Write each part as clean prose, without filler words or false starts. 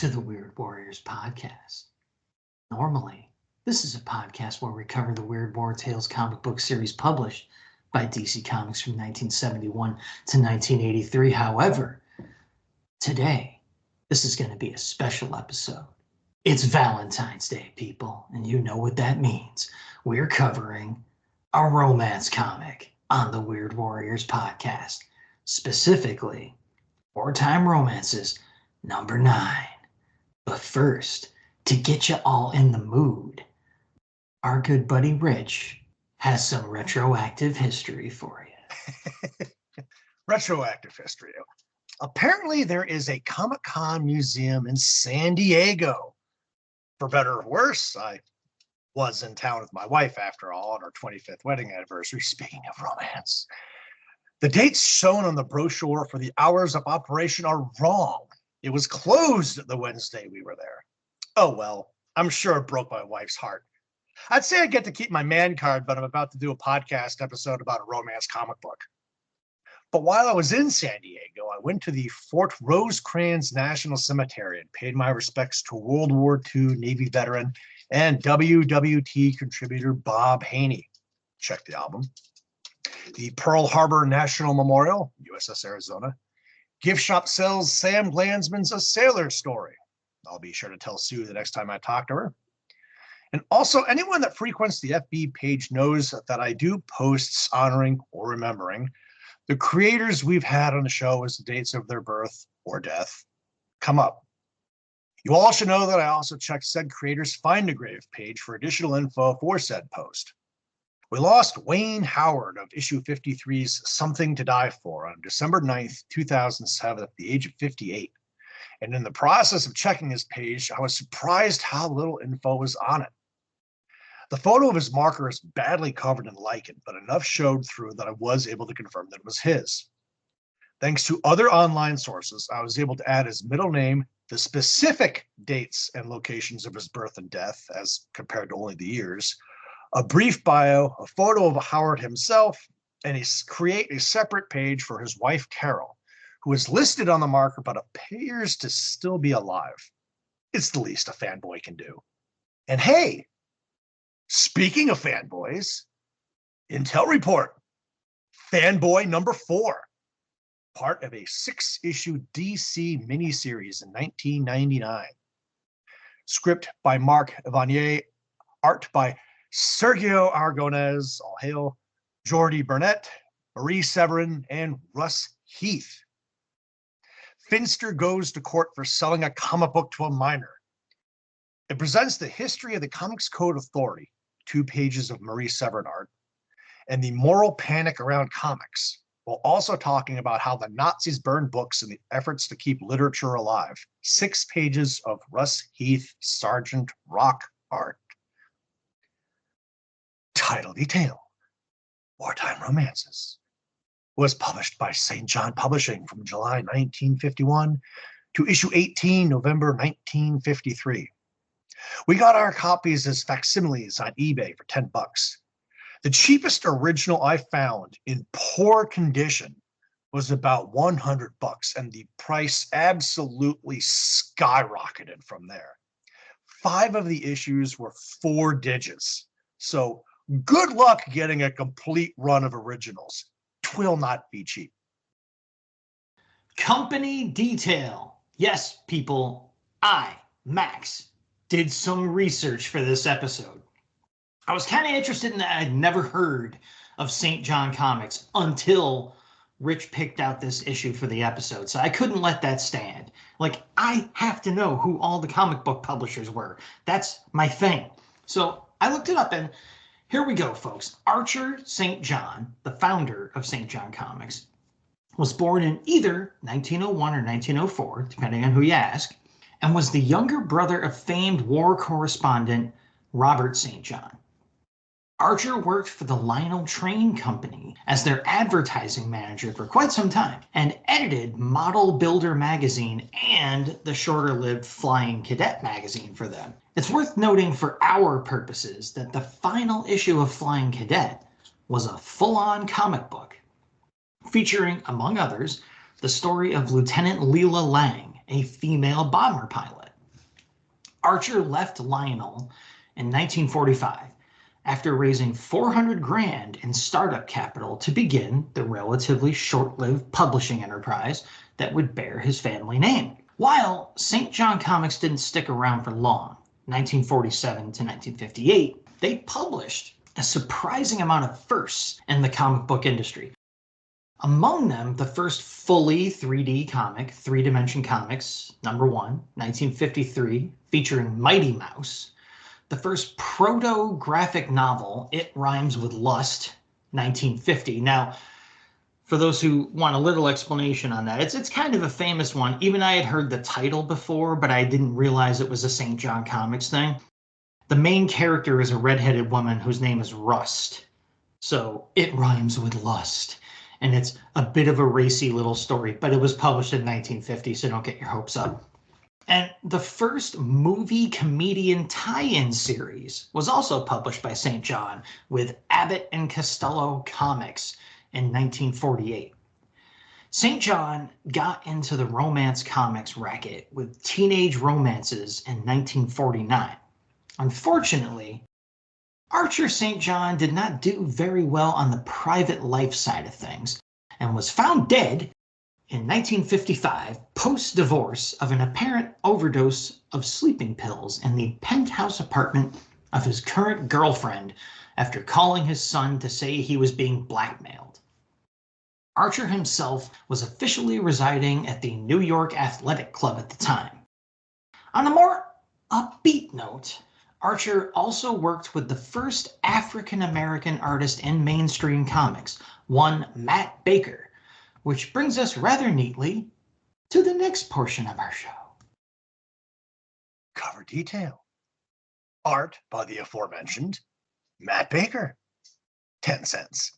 to the Weird Warriors podcast. Normally, this is a podcast where we cover the Weird War Tales comic book series published by DC Comics from 1971 to 1983. However, today, this is going to be a special episode. It's Valentine's Day, people, and you know what that means. We're covering a romance comic on the Weird Warriors podcast, specifically Wartime Romances number 9. But first, to get you all in the mood, our good buddy Rich has some retroactive history for you. Retroactive history. Apparently, there is a Comic-Con museum in San Diego. For better or worse, I was in town with my wife, after all, on our 25th wedding anniversary. Speaking of romance, the dates shown on the brochure for the hours of operation are wrong. It was closed the Wednesday we were there. Oh, well, I'm sure it broke my wife's heart. I'd say I get to keep my man card, but I'm about to do a podcast episode about a romance comic book. But while I was in San Diego, I went to the Fort Rosecrans National Cemetery and paid my respects to World War II Navy veteran and WWT contributor Bob Haney. Check the album. The Pearl Harbor National Memorial, USS Arizona. Gift shop sells Sam Glanzman's A Sailor Story. I'll be sure to tell Sue the next time I talk to her. And also, anyone that frequents the FB page knows that I do posts honoring or remembering the creators we've had on the show as the dates of their birth or death come up. You all should know that I also checked said creators' Find a Grave page for additional info for said post. We lost Wayne Howard of issue 53's Something to Die For on December 9th, 2007 at the age of 58. And in the process of checking his page, I was surprised how little info was on it. The photo of his marker is badly covered in lichen, but enough showed through that I was able to confirm that it was his. Thanks to other online sources, I was able to add his middle name, the specific dates and locations of his birth and death, as compared to only the years, a brief bio, a photo of Howard himself, and create a separate page for his wife, Carol, who is listed on the marker but appears to still be alive. It's the least a fanboy can do. And hey, speaking of fanboys, Intel Report, Fanboy number 4, part of a 6-issue DC miniseries in 1999. Script by Mark Vanier, art by Sergio Aragonés, all hail, Jordi Burnett, Marie Severin, and Russ Heath. Finster goes to court for selling a comic book to a minor. It presents the history of the Comics Code Authority, 2 pages of Marie Severin art, and the moral panic around comics, while also talking about how the Nazis burned books in the efforts to keep literature alive. 6 pages of Russ Heath Sergeant Rock art. Title detail: Wartime Romances. Was published by St. John Publishing from July 1951 to issue 18, November 1953. We got our copies as facsimiles on eBay for $10. The cheapest original I found in poor condition was about $100, and the price absolutely skyrocketed from there. 5 of the issues were 4 digits, so good luck getting a complete run of originals. 'Twill not be cheap. Company detail. Yes, people, I, Max, did some research for this episode. I was kind of interested in that. I'd never heard of St. John Comics until Rich picked out this issue for the episode, so I couldn't let that stand. Like, I have to know who all the comic book publishers were. That's my thing. So I looked it up, and here we go, folks. Archer St. John, the founder of St. John Comics, was born in either 1901 or 1904, depending on who you ask, and was the younger brother of famed war correspondent Robert St. John. Archer worked for the Lionel Train Company as their advertising manager for quite some time and edited Model Builder magazine and the shorter-lived Flying Cadet magazine for them. It's worth noting for our purposes that the final issue of Flying Cadet was a full-on comic book featuring, among others, the story of Lieutenant Leela Lang, a female bomber pilot. Archer left Lionel in 1945 after raising $400,000 in startup capital to begin the relatively short-lived publishing enterprise that would bear his family name. While St. John Comics didn't stick around for long, 1947 to 1958, they published a surprising amount of firsts in the comic book industry. Among them, the first fully 3D comic, Three Dimension Comics, #1, 1953, featuring Mighty Mouse. The first proto-graphic novel, It Rhymes with Lust, 1950. Now, for those who want a little explanation on that, it's kind of a famous one. Even I had heard the title before, but I didn't realize it was a St. John Comics thing. The main character is a redheaded woman whose name is Rust. So it rhymes with lust. And it's a bit of a racy little story, but it was published in 1950, so don't get your hopes up. And the first movie comedian tie-in series was also published by St. John with Abbott and Costello Comics in 1948. St. John got into the romance comics racket with teenage romances in 1949. Unfortunately, Archer St. John did not do very well on the private life side of things and was found dead in 1955 post-divorce of an apparent overdose of sleeping pills in the penthouse apartment of his current girlfriend after calling his son to say he was being blackmailed. Archer himself was officially residing at the New York Athletic Club at the time. On a more upbeat note, Archer also worked with the first African-American artist in mainstream comics, one Matt Baker, which brings us rather neatly to the next portion of our show. Cover detail. Art by the aforementioned Matt Baker. 10 cents.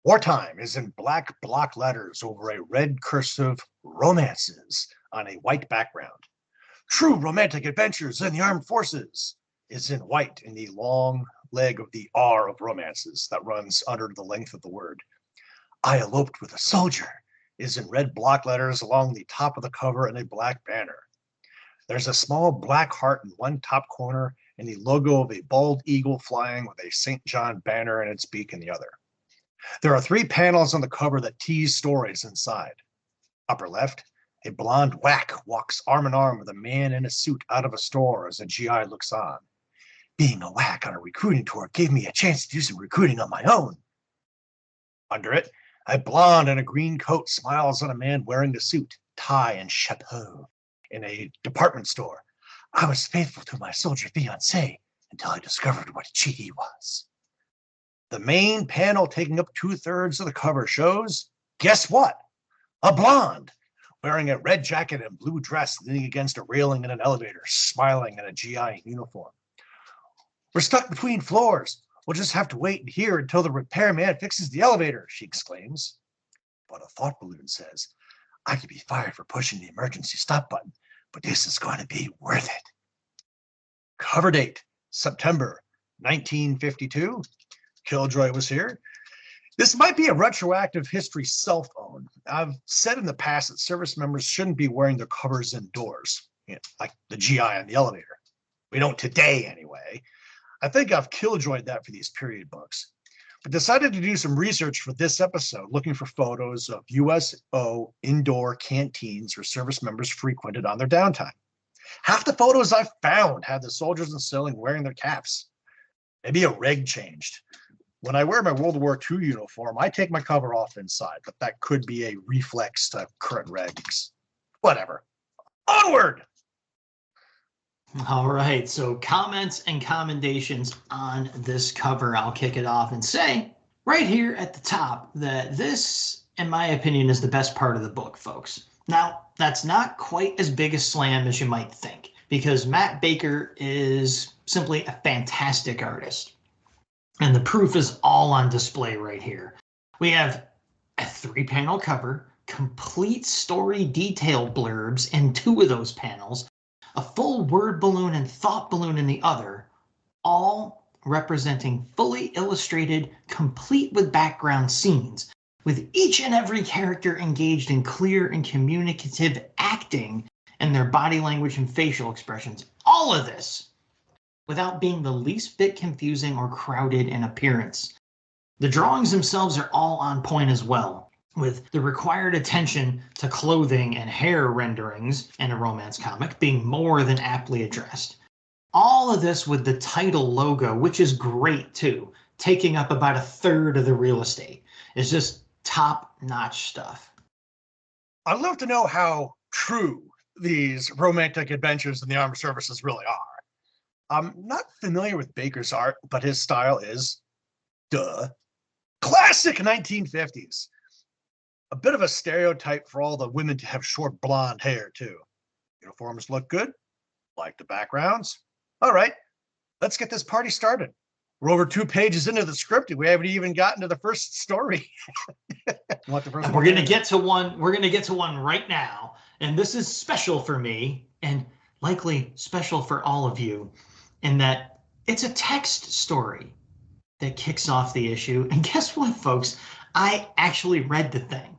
Wartime is in black block letters over a red cursive romances on a white background. True romantic adventures in the armed forces is in white in the long leg of the R of romances that runs under the length of the word. I eloped with a soldier is in red block letters along the top of the cover and a black banner. There's a small black heart in one top corner and the logo of a bald eagle flying with a St. John banner in its beak in the other. There are 3 panels on the cover that tease stories inside. Upper left, a blonde whack walks arm in arm with a man in a suit out of a store as a GI looks on. Being a whack on a recruiting tour gave me a chance to do some recruiting on my own. Under it, a blonde in a green coat smiles on a man wearing a suit, tie, and chapeau in a department store. I was faithful to my soldier fiancé until I discovered what a cheat he was. The main panel taking up 2/3 of the cover shows, guess what? A blonde wearing a red jacket and blue dress leaning against a railing in an elevator, smiling in a GI uniform. We're stuck between floors. We'll just have to wait here until the repairman fixes the elevator, she exclaims. But a thought balloon says, I could be fired for pushing the emergency stop button, but this is going to be worth it. Cover date, September 1952. Killjoy was here. This might be a retroactive history self-own. I've said in the past that service members shouldn't be wearing their covers indoors, like the GI on the elevator. We don't today, anyway. I think I've killjoyed that for these period books, but decided to do some research for this episode, looking for photos of USO indoor canteens where service members frequented on their downtime. Half the photos I found had the soldiers in ceiling wearing their caps. Maybe a reg changed. When I wear my World War II uniform, I take my cover off inside, but that could be a reflex to current regs. Whatever. Onward! All right, so comments and commendations on this cover. I'll kick it off and say right here at the top that this, in my opinion, is the best part of the book, folks. Now, that's not quite as big a slam as you might think, because Matt Baker is simply a fantastic artist. And the proof is all on display right here. We have a 3-panel cover, complete story detail blurbs in 2 of those panels, a full word balloon and thought balloon in the other, all representing fully illustrated, complete with background scenes, with each and every character engaged in clear and communicative acting and their body language and facial expressions, all all of this without being the least bit confusing or crowded in appearance. The drawings themselves are all on point as well, with the required attention to clothing and hair renderings in a romance comic being more than aptly addressed. All of this with the title logo, which is great too, taking up about a third of the real estate. It's just top-notch stuff. I'd love to know how true these romantic adventures in the armed services really are. I'm not familiar with Baker's art, but his style is, classic 1950s. A bit of a stereotype for all the women to have short blonde hair, too. Uniforms look good. Like the backgrounds. All right, let's get this party started. We're over 2 pages into the script, and we haven't even gotten to the first story. We're going to get to one. We're going to get to one right now, and this is special for me, and likely special for all of you, in that it's a text story that kicks off the issue. And guess what, folks? I actually read the thing,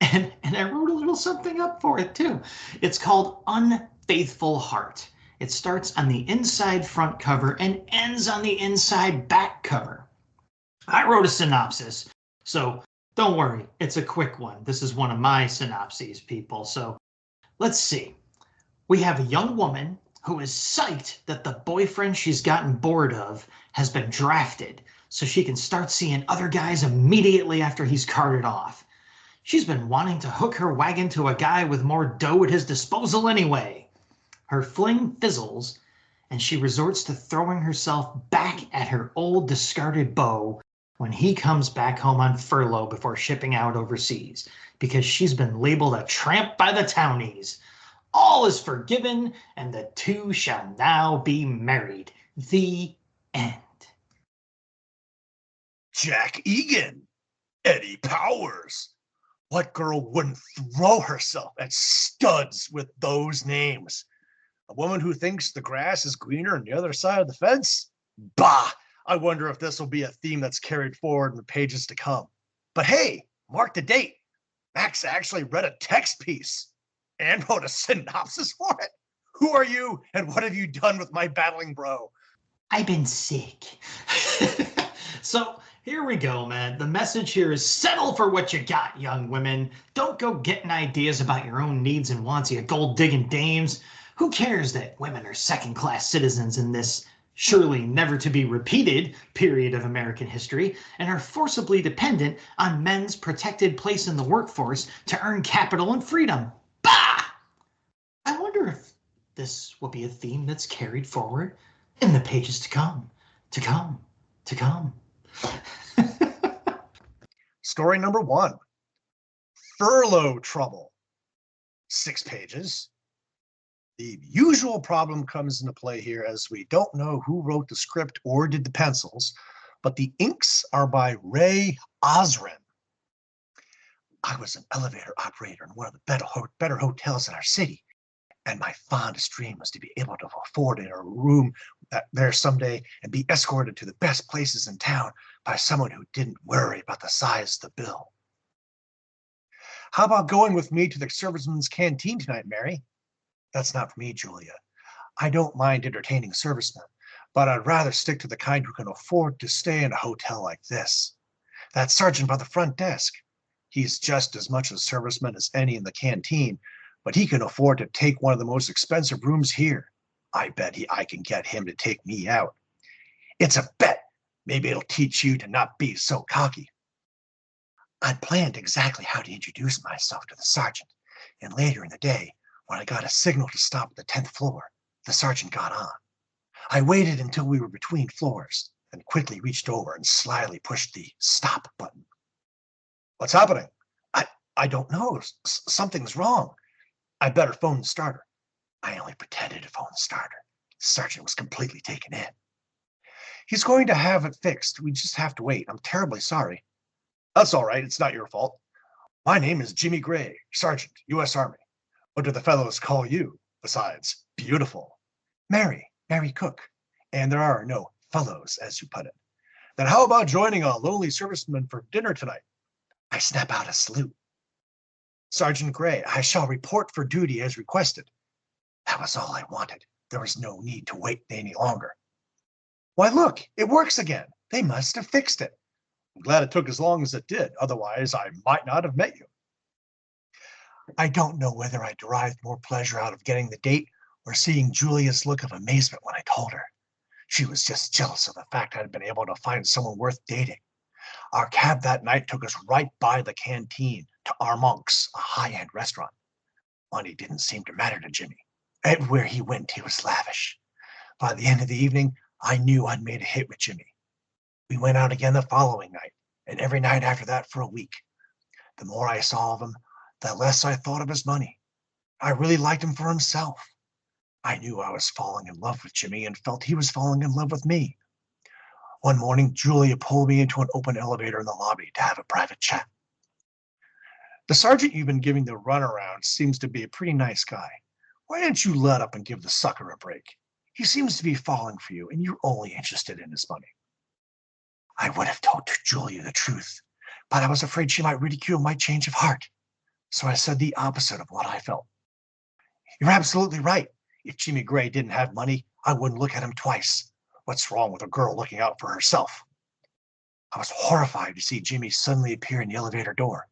and I wrote a little something up for it too. It's called Unfaithful Heart. It starts on the inside front cover and ends on the inside back cover. I wrote a synopsis, so don't worry, it's a quick one. This is one of my synopses, people. So let's see. We have a young woman who is psyched that the boyfriend she's gotten bored of has been drafted so she can start seeing other guys immediately after he's carted off. She's been wanting to hook her wagon to a guy with more dough at his disposal anyway. Her fling fizzles, and she resorts to throwing herself back at her old discarded beau when he comes back home on furlough before shipping out overseas, because she's been labeled a tramp by the townies. All is forgiven, and the two shall now be married. The end. Jack Egan, Eddie Powers. What girl wouldn't throw herself at studs with those names? A woman who thinks the grass is greener on the other side of the fence? Bah! I wonder if this will be a theme that's carried forward in the pages to come. But hey, mark the date. Max actually read a text piece and wrote a synopsis for it. Who are you and what have you done with my battling bro? I've been sick. So here we go, man. The message here is settle for what you got, young women. Don't go getting ideas about your own needs and wants, you gold-digging dames. Who cares that women are second-class citizens in this surely never to be repeated period of American history and are forcibly dependent on men's protected place in the workforce to earn capital and freedom? Bah! I wonder if this will be a theme that's carried forward in the pages to come. Story number 1. Furlough Trouble. 6 pages. The usual problem comes into play here as we don't know who wrote the script or did the pencils, but the inks are by Ric Estrada. I was an elevator operator in one of the better hotels in our city, and my fondest dream was to be able to afford a room there someday and be escorted to the best places in town by someone who didn't worry about the size of the bill. How about going with me to the servicemen's canteen tonight, Mary? That's not for me, Julia. I don't mind entertaining servicemen, but I'd rather stick to the kind who can afford to stay in a hotel like this. That sergeant by the front desk. He's just as much a serviceman as any in the canteen, but he can afford to take one of the most expensive rooms here. I bet I can get him to take me out. It's a bet. Maybe it'll teach you to not be so cocky. I'd planned exactly how to introduce myself to the sergeant, and later in the day, when I got a signal to stop at the 10th floor, the sergeant got on. I waited until we were between floors, then quickly reached over and slyly pushed the stop button. What's happening? I don't know. Something's wrong. I better phone the starter. I only pretended to phone the starter. The sergeant was completely taken in. He's going to have it fixed. We just have to wait. I'm terribly sorry. That's all right. It's not your fault. My name is Jimmy Gray, Sergeant, U.S. Army. What do the fellows call you, besides beautiful? Mary Cook. And there are no fellows, as you put it. Then how about joining a lonely serviceman for dinner tonight? I snap out a salute. Sergeant Gray, I shall report for duty as requested. That was all I wanted. There was no need to wait any longer. Why, look, it works again. They must have fixed it. I'm glad it took as long as it did. Otherwise, I might not have met you. I don't know whether I derived more pleasure out of getting the date or seeing Julia's look of amazement when I told her. She was just jealous of the fact I'd been able to find someone worth dating. Our cab that night took us right by the canteen to Armonk's, a high-end restaurant. Money didn't seem to matter to Jimmy. Everywhere he went, he was lavish. By the end of the evening, I knew I'd made a hit with Jimmy. We went out again the following night, and every night after that for a week. The more I saw of him, the less I thought of his money. I really liked him for himself. I knew I was falling in love with Jimmy and felt he was falling in love with me. One morning, Julia pulled me into an open elevator in the lobby to have a private chat. The sergeant you've been giving the runaround seems to be a pretty nice guy. Why don't you let up and give the sucker a break? He seems to be falling for you, and you're only interested in his money. I would have told Julia the truth, but I was afraid she might ridicule my change of heart. So I said the opposite of what I felt. You're absolutely right. If Jimmy Gray didn't have money, I wouldn't look at him twice. What's wrong with a girl looking out for herself? I was horrified to see Jimmy suddenly appear in the elevator door.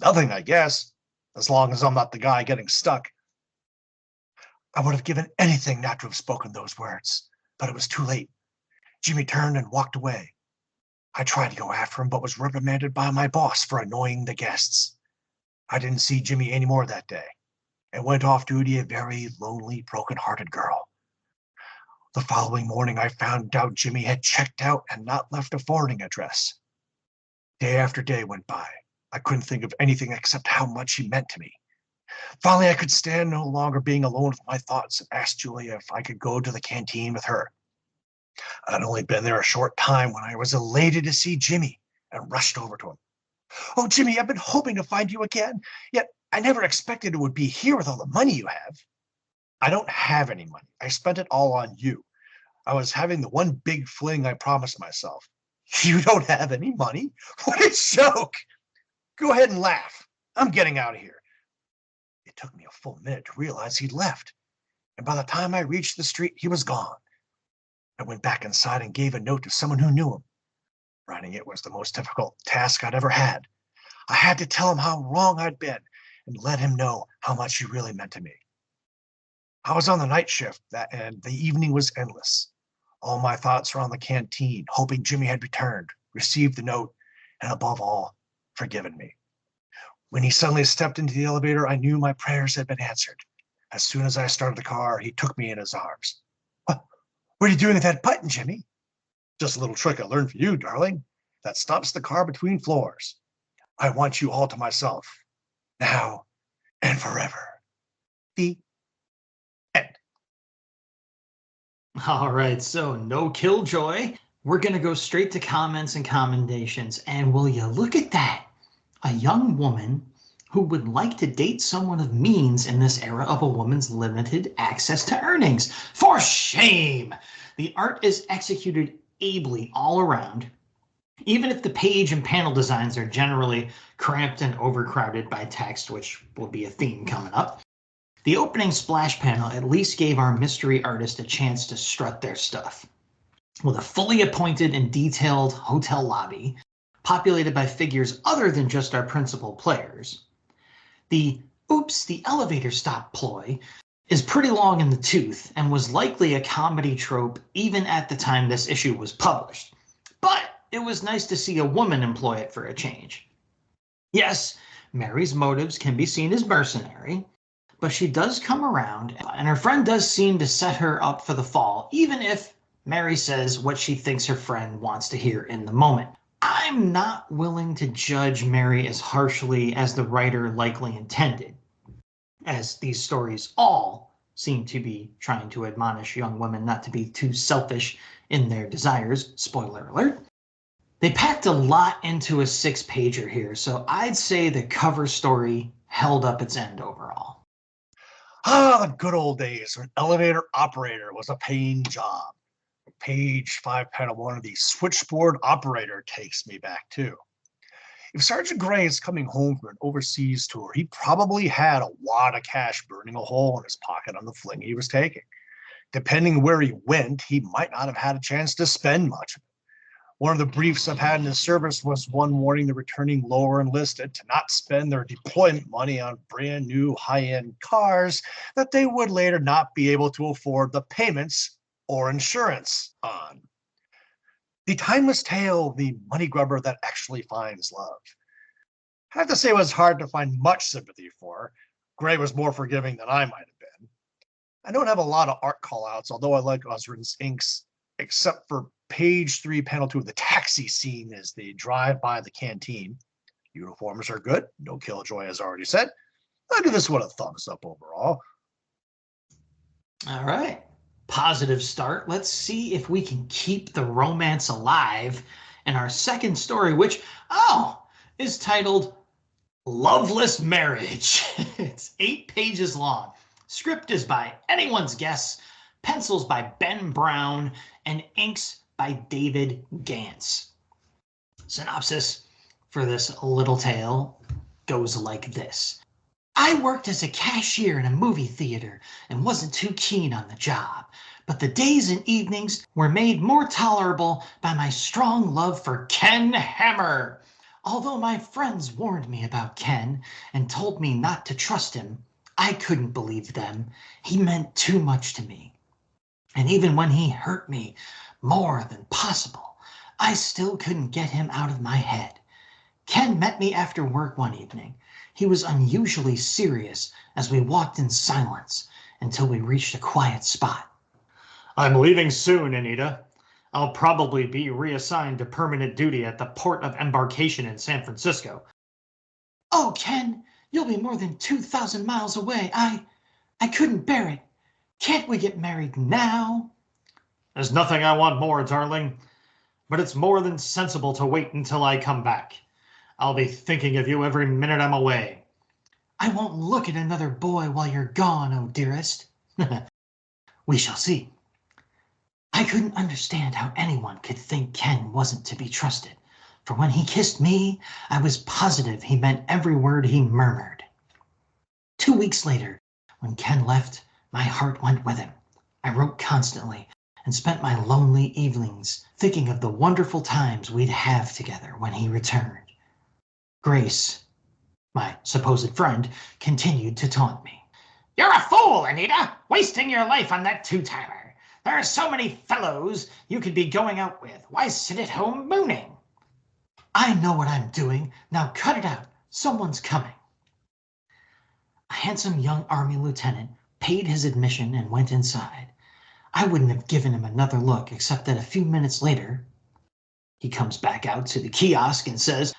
Nothing, I guess, as long as I'm not the guy getting stuck. I would have given anything not to have spoken those words, but it was too late. Jimmy turned and walked away. I tried to go after him, but was reprimanded by my boss for annoying the guests. I didn't see Jimmy anymore that day, and went off duty a very lonely, broken-hearted girl. The following morning, I found out Jimmy had checked out and not left a forwarding address. Day after day went by. I couldn't think of anything except how much he meant to me. Finally, I could stand no longer being alone with my thoughts and asked Julia if I could go to the canteen with her. I'd only been there a short time when I was elated to see Jimmy and rushed over to him. Oh, Jimmy, I've been hoping to find you again, yet I never expected it would be here with all the money you have. I don't have any money. I spent it all on you. I was having the one big fling I promised myself. You don't have any money? What a joke! Go ahead and laugh. I'm getting out of here. It took me a full minute to realize he'd left, and by the time I reached the street, he was gone. I went back inside and gave a note to someone who knew him. Writing it was the most difficult task I'd ever had. I had to tell him how wrong I'd been and let him know how much he really meant to me. I was on the night shift, and the evening was endless. All my thoughts were on the canteen, hoping Jimmy had returned, received the note, and above all, forgiven me. When he suddenly stepped into the elevator, I knew my prayers had been answered. As soon as I started the car, he took me in his arms. What are you doing with that button, Jimmy? Just a little trick I learned from you, darling. That stops the car between floors. I want you all to myself, now and forever. The end. All right, so no killjoy. We're going to go straight to comments and commendations. And will you look at that? A young woman who would like to date someone of means in this era of a woman's limited access to earnings. For shame! The art is executed ably all around, even if the page and panel designs are generally cramped and overcrowded by text, which will be a theme coming up. The opening splash panel at least gave our mystery artist a chance to strut their stuff. With a fully appointed and detailed hotel lobby, populated by figures other than just our principal players, the oops, the elevator stopped ploy is pretty long in the tooth and was likely a comedy trope even at the time this issue was published. But it was nice to see a woman employ it for a change. Yes, Mary's motives can be seen as mercenary, but she does come around, and her friend does seem to set her up for the fall, even if Mary says what she thinks her friend wants to hear in the moment. I'm not willing to judge Mary as harshly as the writer likely intended, as these stories all seem to be trying to admonish young women not to be too selfish in their desires. Spoiler alert. They packed a lot into a 6-pager here, so I'd say the cover story held up its end overall. The good old days when elevator operator was a paying job. Page 5, panel 1 of the switchboard operator takes me back too. If Sergeant Gray is coming home from an overseas tour, he probably had a wad of cash burning a hole in his pocket on the fling he was taking. Depending where he went, he might not have had a chance to spend much. One of the briefs I've had in his service was one warning the returning lower enlisted to not spend their deployment money on brand new high-end cars that they would later not be able to afford the payments or insurance on. The timeless tale, the money grubber that actually finds love. I have to say it was hard to find much sympathy for. Gray was more forgiving than I might have been. I don't have a lot of art callouts, although I like Osrin's inks, except for page 3, panel 2 of the taxi scene as they drive by the canteen. Uniforms are good. No killjoy, as already said. I give this one a thumbs up overall. All right. Positive start. Let's see if we can keep the romance alive in our second story, which, is titled Loveless Marriage. It's 8 pages long. Script is by anyone's guess, pencils by Ben Brown, and inks by David Gantz. Synopsis for this little tale goes like this. I worked as a cashier in a movie theater and wasn't too keen on the job, but the days and evenings were made more tolerable by my strong love for Ken Hammer. Although my friends warned me about Ken and told me not to trust him, I couldn't believe them. He meant too much to me. And even when he hurt me more than possible, I still couldn't get him out of my head. Ken met me after work one evening. He was unusually serious as we walked in silence until we reached a quiet spot. I'm leaving soon, Anita. I'll probably be reassigned to permanent duty at the port of embarkation in San Francisco. Oh, Ken, you'll be more than 2,000 miles away. I couldn't bear it. Can't we get married now? There's nothing I want more, darling, but it's more than sensible to wait until I come back. I'll be thinking of you every minute I'm away. I won't look at another boy while you're gone, oh dearest. We shall see. I couldn't understand how anyone could think Ken wasn't to be trusted, for when he kissed me, I was positive he meant every word he murmured. 2 weeks later, when Ken left, my heart went with him. I wrote constantly and spent my lonely evenings thinking of the wonderful times we'd have together when he returned. Grace, my supposed friend, continued to taunt me. You're a fool, Anita, wasting your life on that two-timer. There are so many fellows you could be going out with. Why sit at home mooning? I know what I'm doing. Now cut it out. Someone's coming. A handsome young Army lieutenant paid his admission and went inside. I wouldn't have given him another look, except that a few minutes later, he comes back out to the kiosk and says,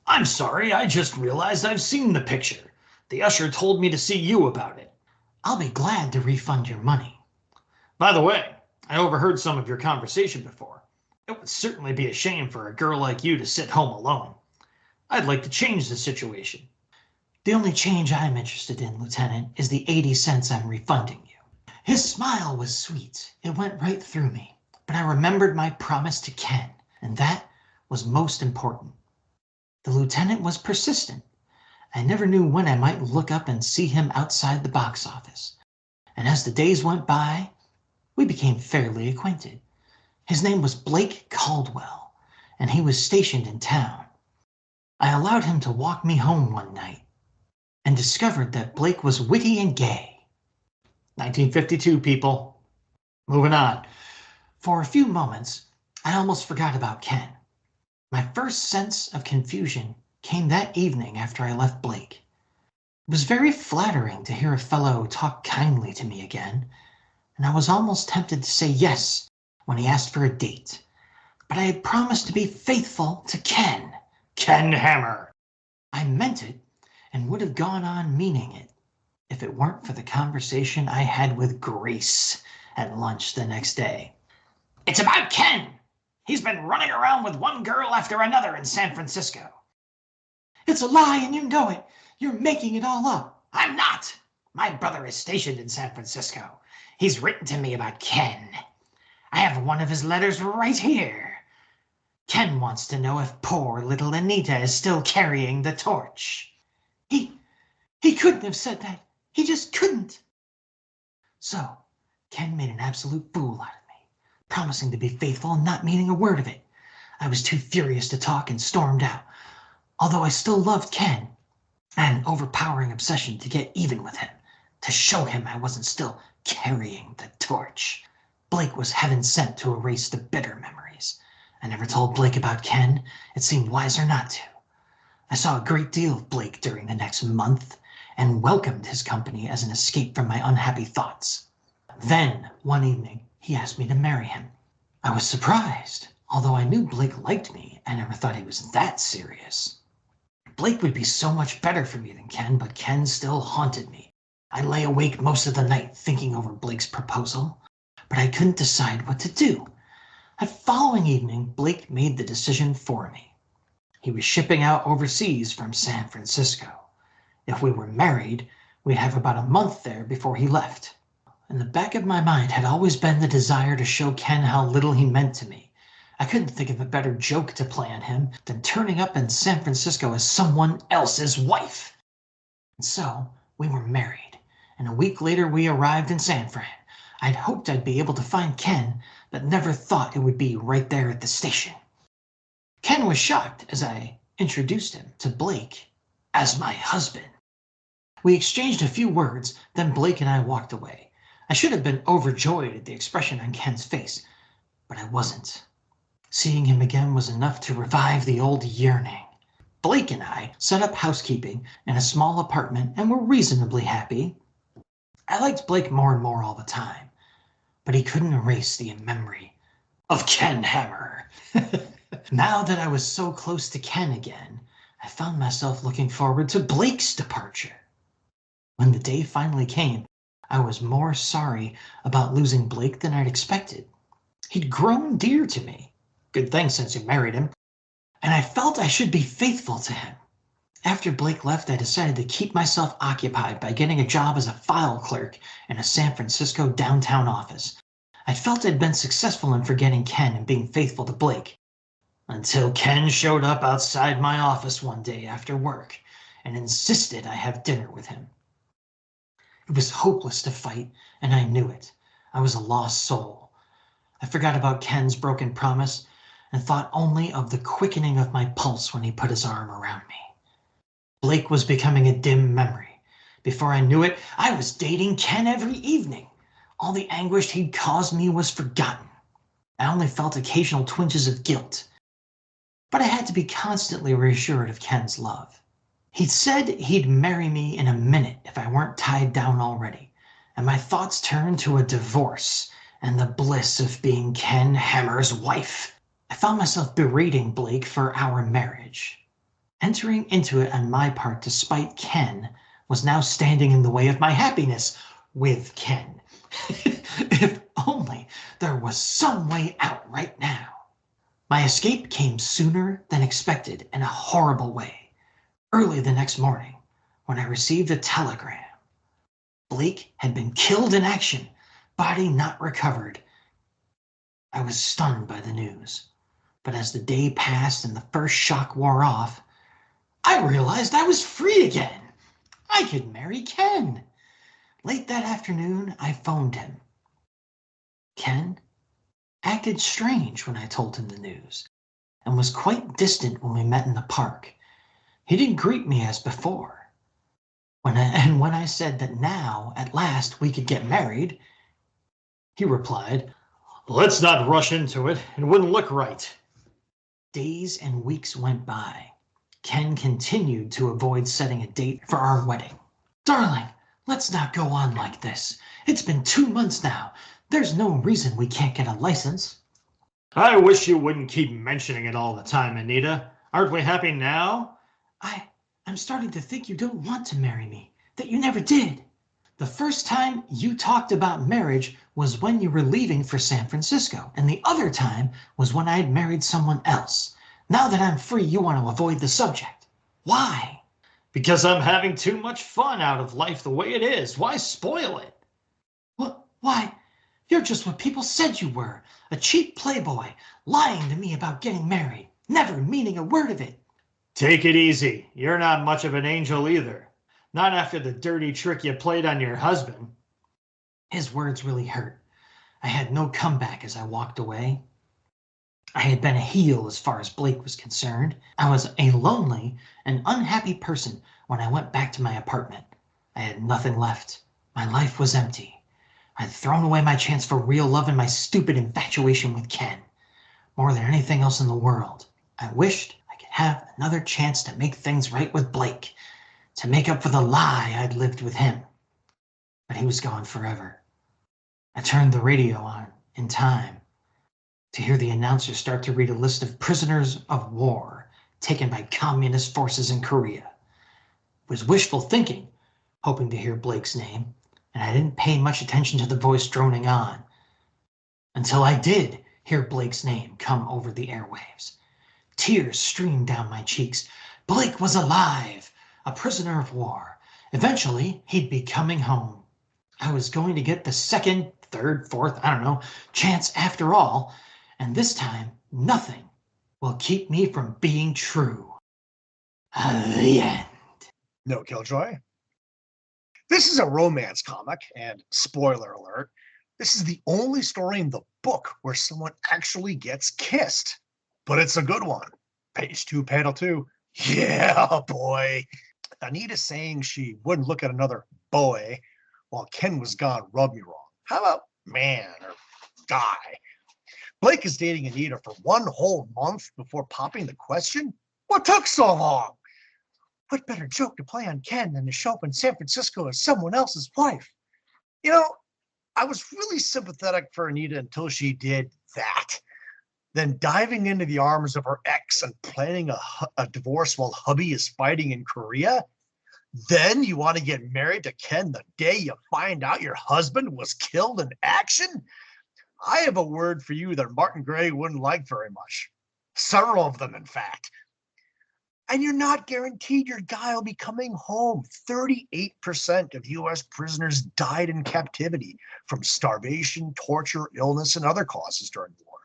I'm sorry, I just realized I've seen the picture. The usher told me to see you about it. I'll be glad to refund your money. By the way, I overheard some of your conversation before. It would certainly be a shame for a girl like you to sit home alone. I'd like to change the situation. The only change I'm interested in, Lieutenant, is the 80 cents I'm refunding you. His smile was sweet. It went right through me. But I remembered my promise to Ken, and that was most important. The lieutenant was persistent. I never knew when I might look up and see him outside the box office. And as the days went by, we became fairly acquainted. His name was Blake Caldwell, and he was stationed in town. I allowed him to walk me home one night and discovered that Blake was witty and gay. 1952, people. Moving on. For a few moments, I almost forgot about Ken. My first sense of confusion came that evening after I left Blake. It was very flattering to hear a fellow talk kindly to me again, and I was almost tempted to say yes when he asked for a date. But I had promised to be faithful to Ken Hammer. I meant it and would have gone on meaning it if it weren't for the conversation I had with Grace at lunch the next day. It's about Ken. He's been running around with one girl after another in San Francisco. It's a lie and you know it. You're making it all up. I'm not. My brother is stationed in San Francisco. He's written to me about Ken. I have one of his letters right here. Ken wants to know if poor little Anita is still carrying the torch. He couldn't have said that. He just couldn't. So, Ken made an absolute fool out of me, promising to be faithful and not meaning a word of it. I was too furious to talk and stormed out. Although I still loved Ken, I had an overpowering obsession to get even with him, to show him I wasn't still carrying the torch. Blake was heaven sent to erase the bitter memories. I never told Blake about Ken. It seemed wiser not to. I saw a great deal of Blake during the next month and welcomed his company as an escape from my unhappy thoughts. Then, one evening, he asked me to marry him. I was surprised. Although I knew Blake liked me, I never thought he was that serious. Blake would be so much better for me than Ken, but Ken still haunted me. I lay awake most of the night thinking over Blake's proposal, but I couldn't decide what to do. That following evening, Blake made the decision for me. He was shipping out overseas from San Francisco. If we were married, we'd have about a month there before he left. In the back of my mind had always been the desire to show Ken how little he meant to me. I couldn't think of a better joke to play on him than turning up in San Francisco as someone else's wife. And so we were married, and a week later we arrived in San Fran. I'd hoped I'd be able to find Ken, but never thought it would be right there at the station. Ken was shocked as I introduced him to Blake as my husband. We exchanged a few words, then Blake and I walked away. I should have been overjoyed at the expression on Ken's face, but I wasn't. Seeing him again was enough to revive the old yearning. Blake and I set up housekeeping in a small apartment and were reasonably happy. I liked Blake more and more all the time, but he couldn't erase the memory of Ken Hammer. Now that I was so close to Ken again, I found myself looking forward to Blake's departure. When the day finally came, I was more sorry about losing Blake than I'd expected. He'd grown dear to me. Good thing since you married him. And I felt I should be faithful to him. After Blake left, I decided to keep myself occupied by getting a job as a file clerk in a San Francisco downtown office. I felt I'd been successful in forgetting Ken and being faithful to Blake. Until Ken showed up outside my office one day after work and insisted I have dinner with him. It was hopeless to fight, and I knew it. I was a lost soul. I forgot about Ken's broken promise and thought only of the quickening of my pulse when he put his arm around me. Blake was becoming a dim memory. Before I knew it, I was dating Ken every evening. All the anguish he'd caused me was forgotten. I only felt occasional twinges of guilt. But I had to be constantly reassured of Ken's love. He'd said he'd marry me in a minute if I weren't tied down already, and my thoughts turned to a divorce and the bliss of being Ken Hammer's wife. I found myself berating Blake for our marriage. Entering into it on my part despite Ken was now standing in the way of my happiness with Ken. If only there was some way out right now. My escape came sooner than expected in a horrible way. Early the next morning, when I received a telegram. Blake had been killed in action, body not recovered. I was stunned by the news. But as the day passed and the first shock wore off, I realized I was free again. I could marry Ken. Late that afternoon, I phoned him. Ken acted strange when I told him the news, and was quite distant when we met in the park. He didn't greet me as before. When I said that now, at last, we could get married, he replied, "Let's not rush into it. It wouldn't look right." Days and weeks went by. Ken continued to avoid setting a date for our wedding. "Darling, let's not go on like this. It's been 2 months now. There's no reason we can't get a license." I wish you wouldn't keep mentioning it all the time, Anita. Aren't we happy now? I'm starting to think you don't want to marry me, that you never did. The first time you talked about marriage was when you were leaving for San Francisco, and the other time was when I had married someone else. Now that I'm free, you want to avoid the subject. Why? Because I'm having too much fun out of life the way it is. Why spoil it? Why? You're just what people said you were, a cheap playboy, lying to me about getting married, never meaning a word of it. Take it easy. You're not much of an angel either. Not after the dirty trick you played on your husband. His words really hurt. I had no comeback as I walked away. I had been a heel as far as Blake was concerned. I was a lonely and unhappy person when I went back to my apartment. I had nothing left. My life was empty. I had thrown away my chance for real love in my stupid infatuation with Ken. More than anything else in the world, I wished I could have another chance to make things right with Blake, to make up for the lie I'd lived with him. But he was gone forever. I turned the radio on in time to hear the announcer start to read a list of prisoners of war taken by communist forces in Korea. It was wishful thinking, hoping to hear Blake's name, and I didn't pay much attention to the voice droning on until I did hear Blake's name come over the airwaves. Tears streamed down my cheeks. Blake was alive, a prisoner of war. Eventually, he'd be coming home. I was going to get the second, third, fourth, I don't know, chance after all, and this time, nothing will keep me from being true. The end. No, Killjoy. This is a romance comic, and spoiler alert, this is the only story in the book where someone actually gets kissed. But it's a good one. Page 2, panel 2. Yeah, boy. Anita saying she wouldn't look at another boy while Ken was gone rubbed me wrong. How about man or guy? Blake is dating Anita for 1 whole month before popping the question? What took so long? What better joke to play on Ken than to show up in San Francisco as someone else's wife? You know, I was really sympathetic for Anita until she did that. Then diving into the arms of her ex and planning a divorce while hubby is fighting in Korea? Then you want to get married to Ken the day you find out your husband was killed in action? I have a word for you that Martin Gray wouldn't like very much. Several of them, in fact. And you're not guaranteed your guy will be coming home. 38% of U.S. prisoners died in captivity from starvation, torture, illness, and other causes during the war.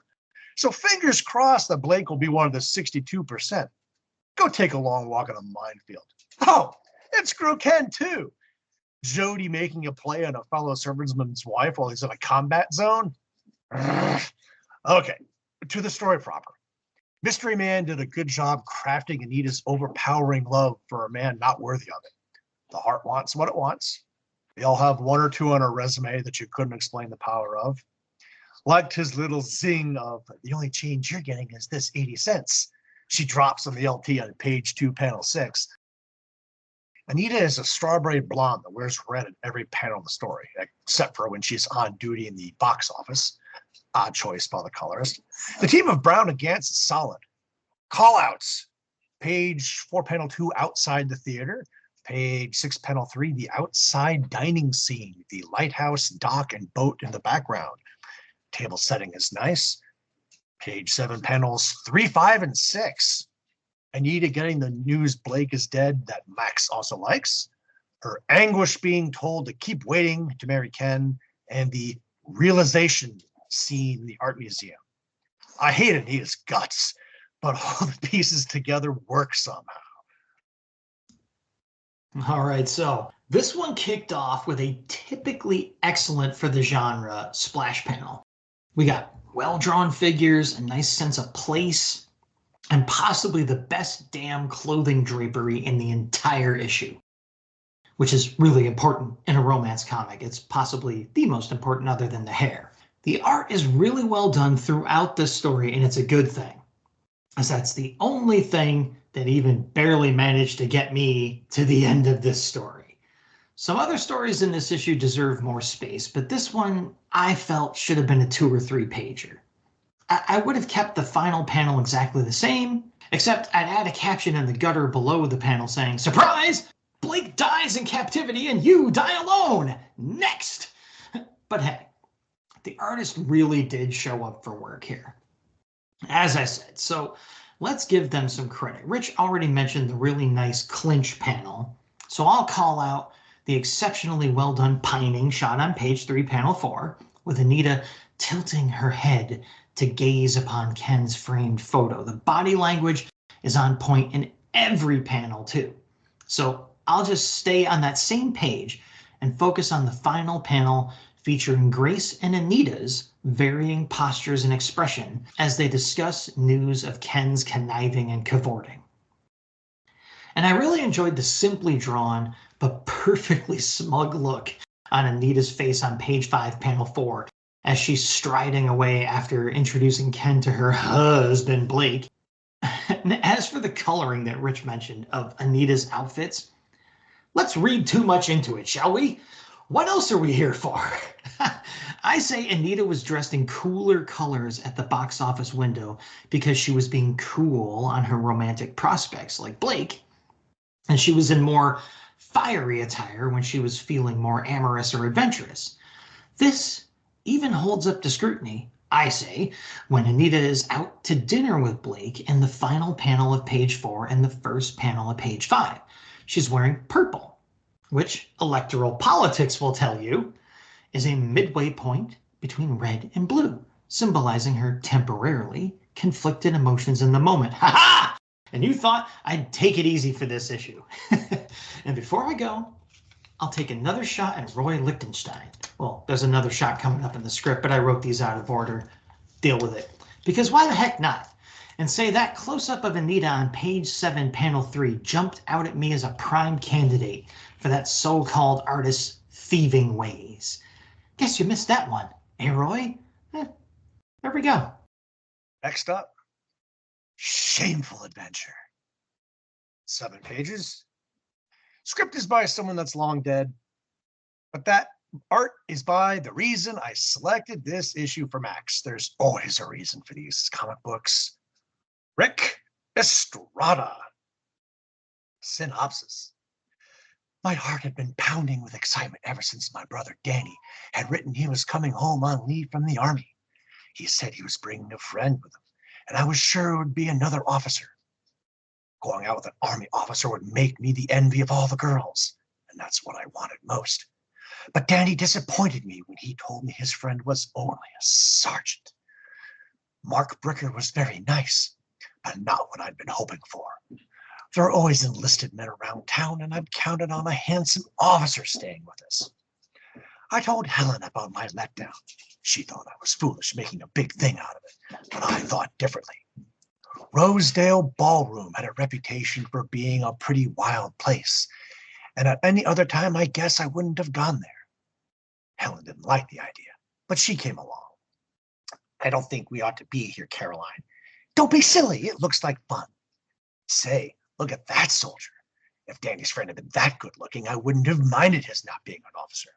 So fingers crossed that Blake will be one of the 62%. Go take a long walk on a minefield. Oh, and screw Ken too. Jody making a play on a fellow serviceman's wife while he's in a combat zone. Okay, to the story proper. Mystery Man did a good job crafting Anita's overpowering love for a man not worthy of it. The heart wants what it wants. We all have 1 or 2 on our resume that you couldn't explain the power of. Liked his little zing of, the only change you're getting is this 80 cents. She drops on the LT on page 2, panel 6. Anita is a strawberry blonde that wears red in every panel of the story, except for when she's on duty in the box office. Odd choice by the colorist. The team of Brown and Gantz is solid. Callouts. Page 4, panel 2, outside the theater. Page 6, panel 3, the outside dining scene. The lighthouse, dock, and boat in the background. Table setting is nice. Page 7, panels 3, 5, and 6. Anita getting the news Blake is dead that Max also likes. Her anguish being told to keep waiting to marry Ken. And the realization scene in the art museum. I hate Anita's guts, but all the pieces together work somehow. All right, so this one kicked off with a typically excellent for the genre splash panel. We got well-drawn figures, a nice sense of place, and possibly the best damn clothing drapery in the entire issue, which is really important in a romance comic. It's possibly the most important other than the hair. The art is really well done throughout this story, and it's a good thing, as that's the only thing that even barely managed to get me to the end of this story. Some other stories in this issue deserve more space, but this one I felt should have been a 2 or 3 pager. I would have kept the final panel exactly the same, except I'd add a caption in the gutter below the panel saying, "Surprise! Blake dies in captivity and you die alone! Next!" But hey, the artist really did show up for work here, as I said, so let's give them some credit. Rich already mentioned the really nice clinch panel, so I'll call out the exceptionally well done pining shot on page 3, panel 4, with Anita tilting her head to gaze upon Ken's framed photo. The body language is on point in every panel too. So I'll just stay on that same page and focus on the final panel featuring Grace and Anita's varying postures and expression as they discuss news of Ken's conniving and cavorting. And I really enjoyed the simply drawn but perfectly smug look on Anita's face on page 5, panel 4, as she's striding away after introducing Ken to her husband, Blake. And as for the coloring that Rich mentioned of Anita's outfits, let's read too much into it, shall we? What else are we here for? I say Anita was dressed in cooler colors at the box office window because she was being cool on her romantic prospects like Blake, and she was in more fiery attire when she was feeling more amorous or adventurous. This even holds up to scrutiny, I say, when Anita is out to dinner with Blake in the final panel of page 4 and the first panel of page 5. She's wearing purple, which electoral politics will tell you is a midway point between red and blue, symbolizing her temporarily conflicted emotions in the moment. Ha ha! And you thought I'd take it easy for this issue. And before I go, I'll take another shot at Roy Lichtenstein. Well, there's another shot coming up in the script, but I wrote these out of order. Deal with it. Because why the heck not? And say that close-up of Anita on page 7, panel 3 jumped out at me as a prime candidate for that so-called artist's thieving ways. Guess you missed that one, eh, Roy? There we go. Next up, Shameful Adventure. 7 pages. Script is by someone that's long dead, but that art is by the reason I selected this issue for Max. There's always a reason for these comic books. Ric Estrada. Synopsis. My heart had been pounding with excitement ever since my brother Danny had written he was coming home on leave from the army. He said he was bringing a friend with him, and I was sure it would be another officer. Going out with an army officer would make me the envy of all the girls, and that's what I wanted most. But Danny disappointed me when he told me his friend was only a sergeant. Mark Bricker was very nice, but not what I'd been hoping for. There are always enlisted men around town, and I'd counted on a handsome officer staying with us. I told Helen about my letdown. She thought I was foolish making a big thing out of it, but I thought differently. Rosedale Ballroom had a reputation for being a pretty wild place, and at any other time I guess I wouldn't have gone there. Helen didn't like the idea, but she came along. I don't think we ought to be here, Caroline. Don't be silly. It looks like fun. Say, look at that soldier. If Danny's friend had been that good-looking, I wouldn't have minded his not being an officer.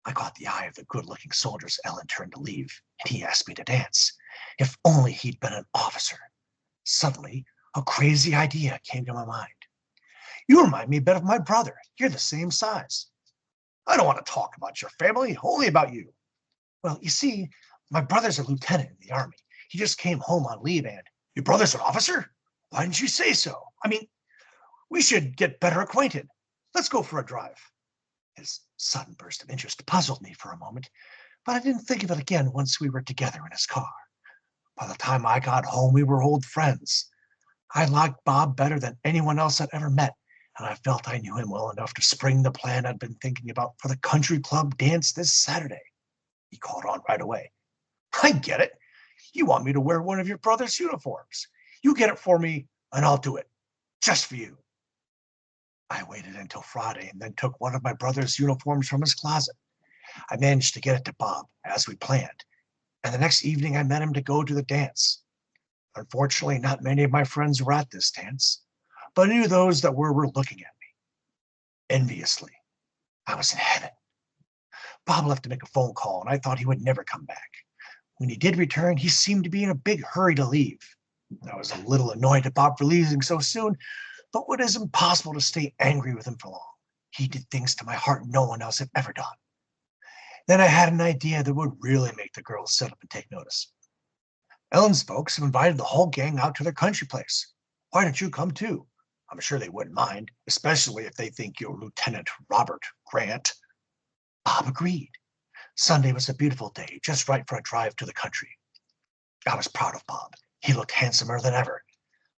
I caught the eye of the good-looking soldier as Ellen turned to leave, and he asked me to dance. If only he'd been an officer. Suddenly, a crazy idea came to my mind. You remind me a bit of my brother. You're the same size. I don't want to talk about your family, only about you. Well, you see, my brother's a lieutenant in the army. He just came home on leave, and your brother's an officer? Why didn't you say so? I mean, we should get better acquainted. Let's go for a drive. His sudden burst of interest puzzled me for a moment, but I didn't think of it again once we were together in his car. By the time I got home, we were old friends. I liked Bob better than anyone else I'd ever met, and I felt I knew him well enough to spring the plan I'd been thinking about for the country club dance this Saturday. He caught on right away. I get it. You want me to wear one of your brother's uniforms. You get it for me, and I'll do it. Just for you. I waited until Friday and then took one of my brother's uniforms from his closet. I managed to get it to Bob, as we planned, and the next evening I met him to go to the dance. Unfortunately, not many of my friends were at this dance, but I knew those that were looking at me. Enviously, I was in heaven. Bob left to make a phone call, and I thought he would never come back. When he did return, he seemed to be in a big hurry to leave. I was a little annoyed at Bob for leaving so soon, but it is impossible to stay angry with him for long. He did things to my heart no one else had ever done. Then I had an idea that would really make the girls sit up and take notice. Ellen's folks have invited the whole gang out to their country place. Why don't you come too? I'm sure they wouldn't mind, especially if they think you're Lieutenant Robert Grant. Bob agreed. Sunday was a beautiful day, just right for a drive to the country. I was proud of Bob. He looked handsomer than ever.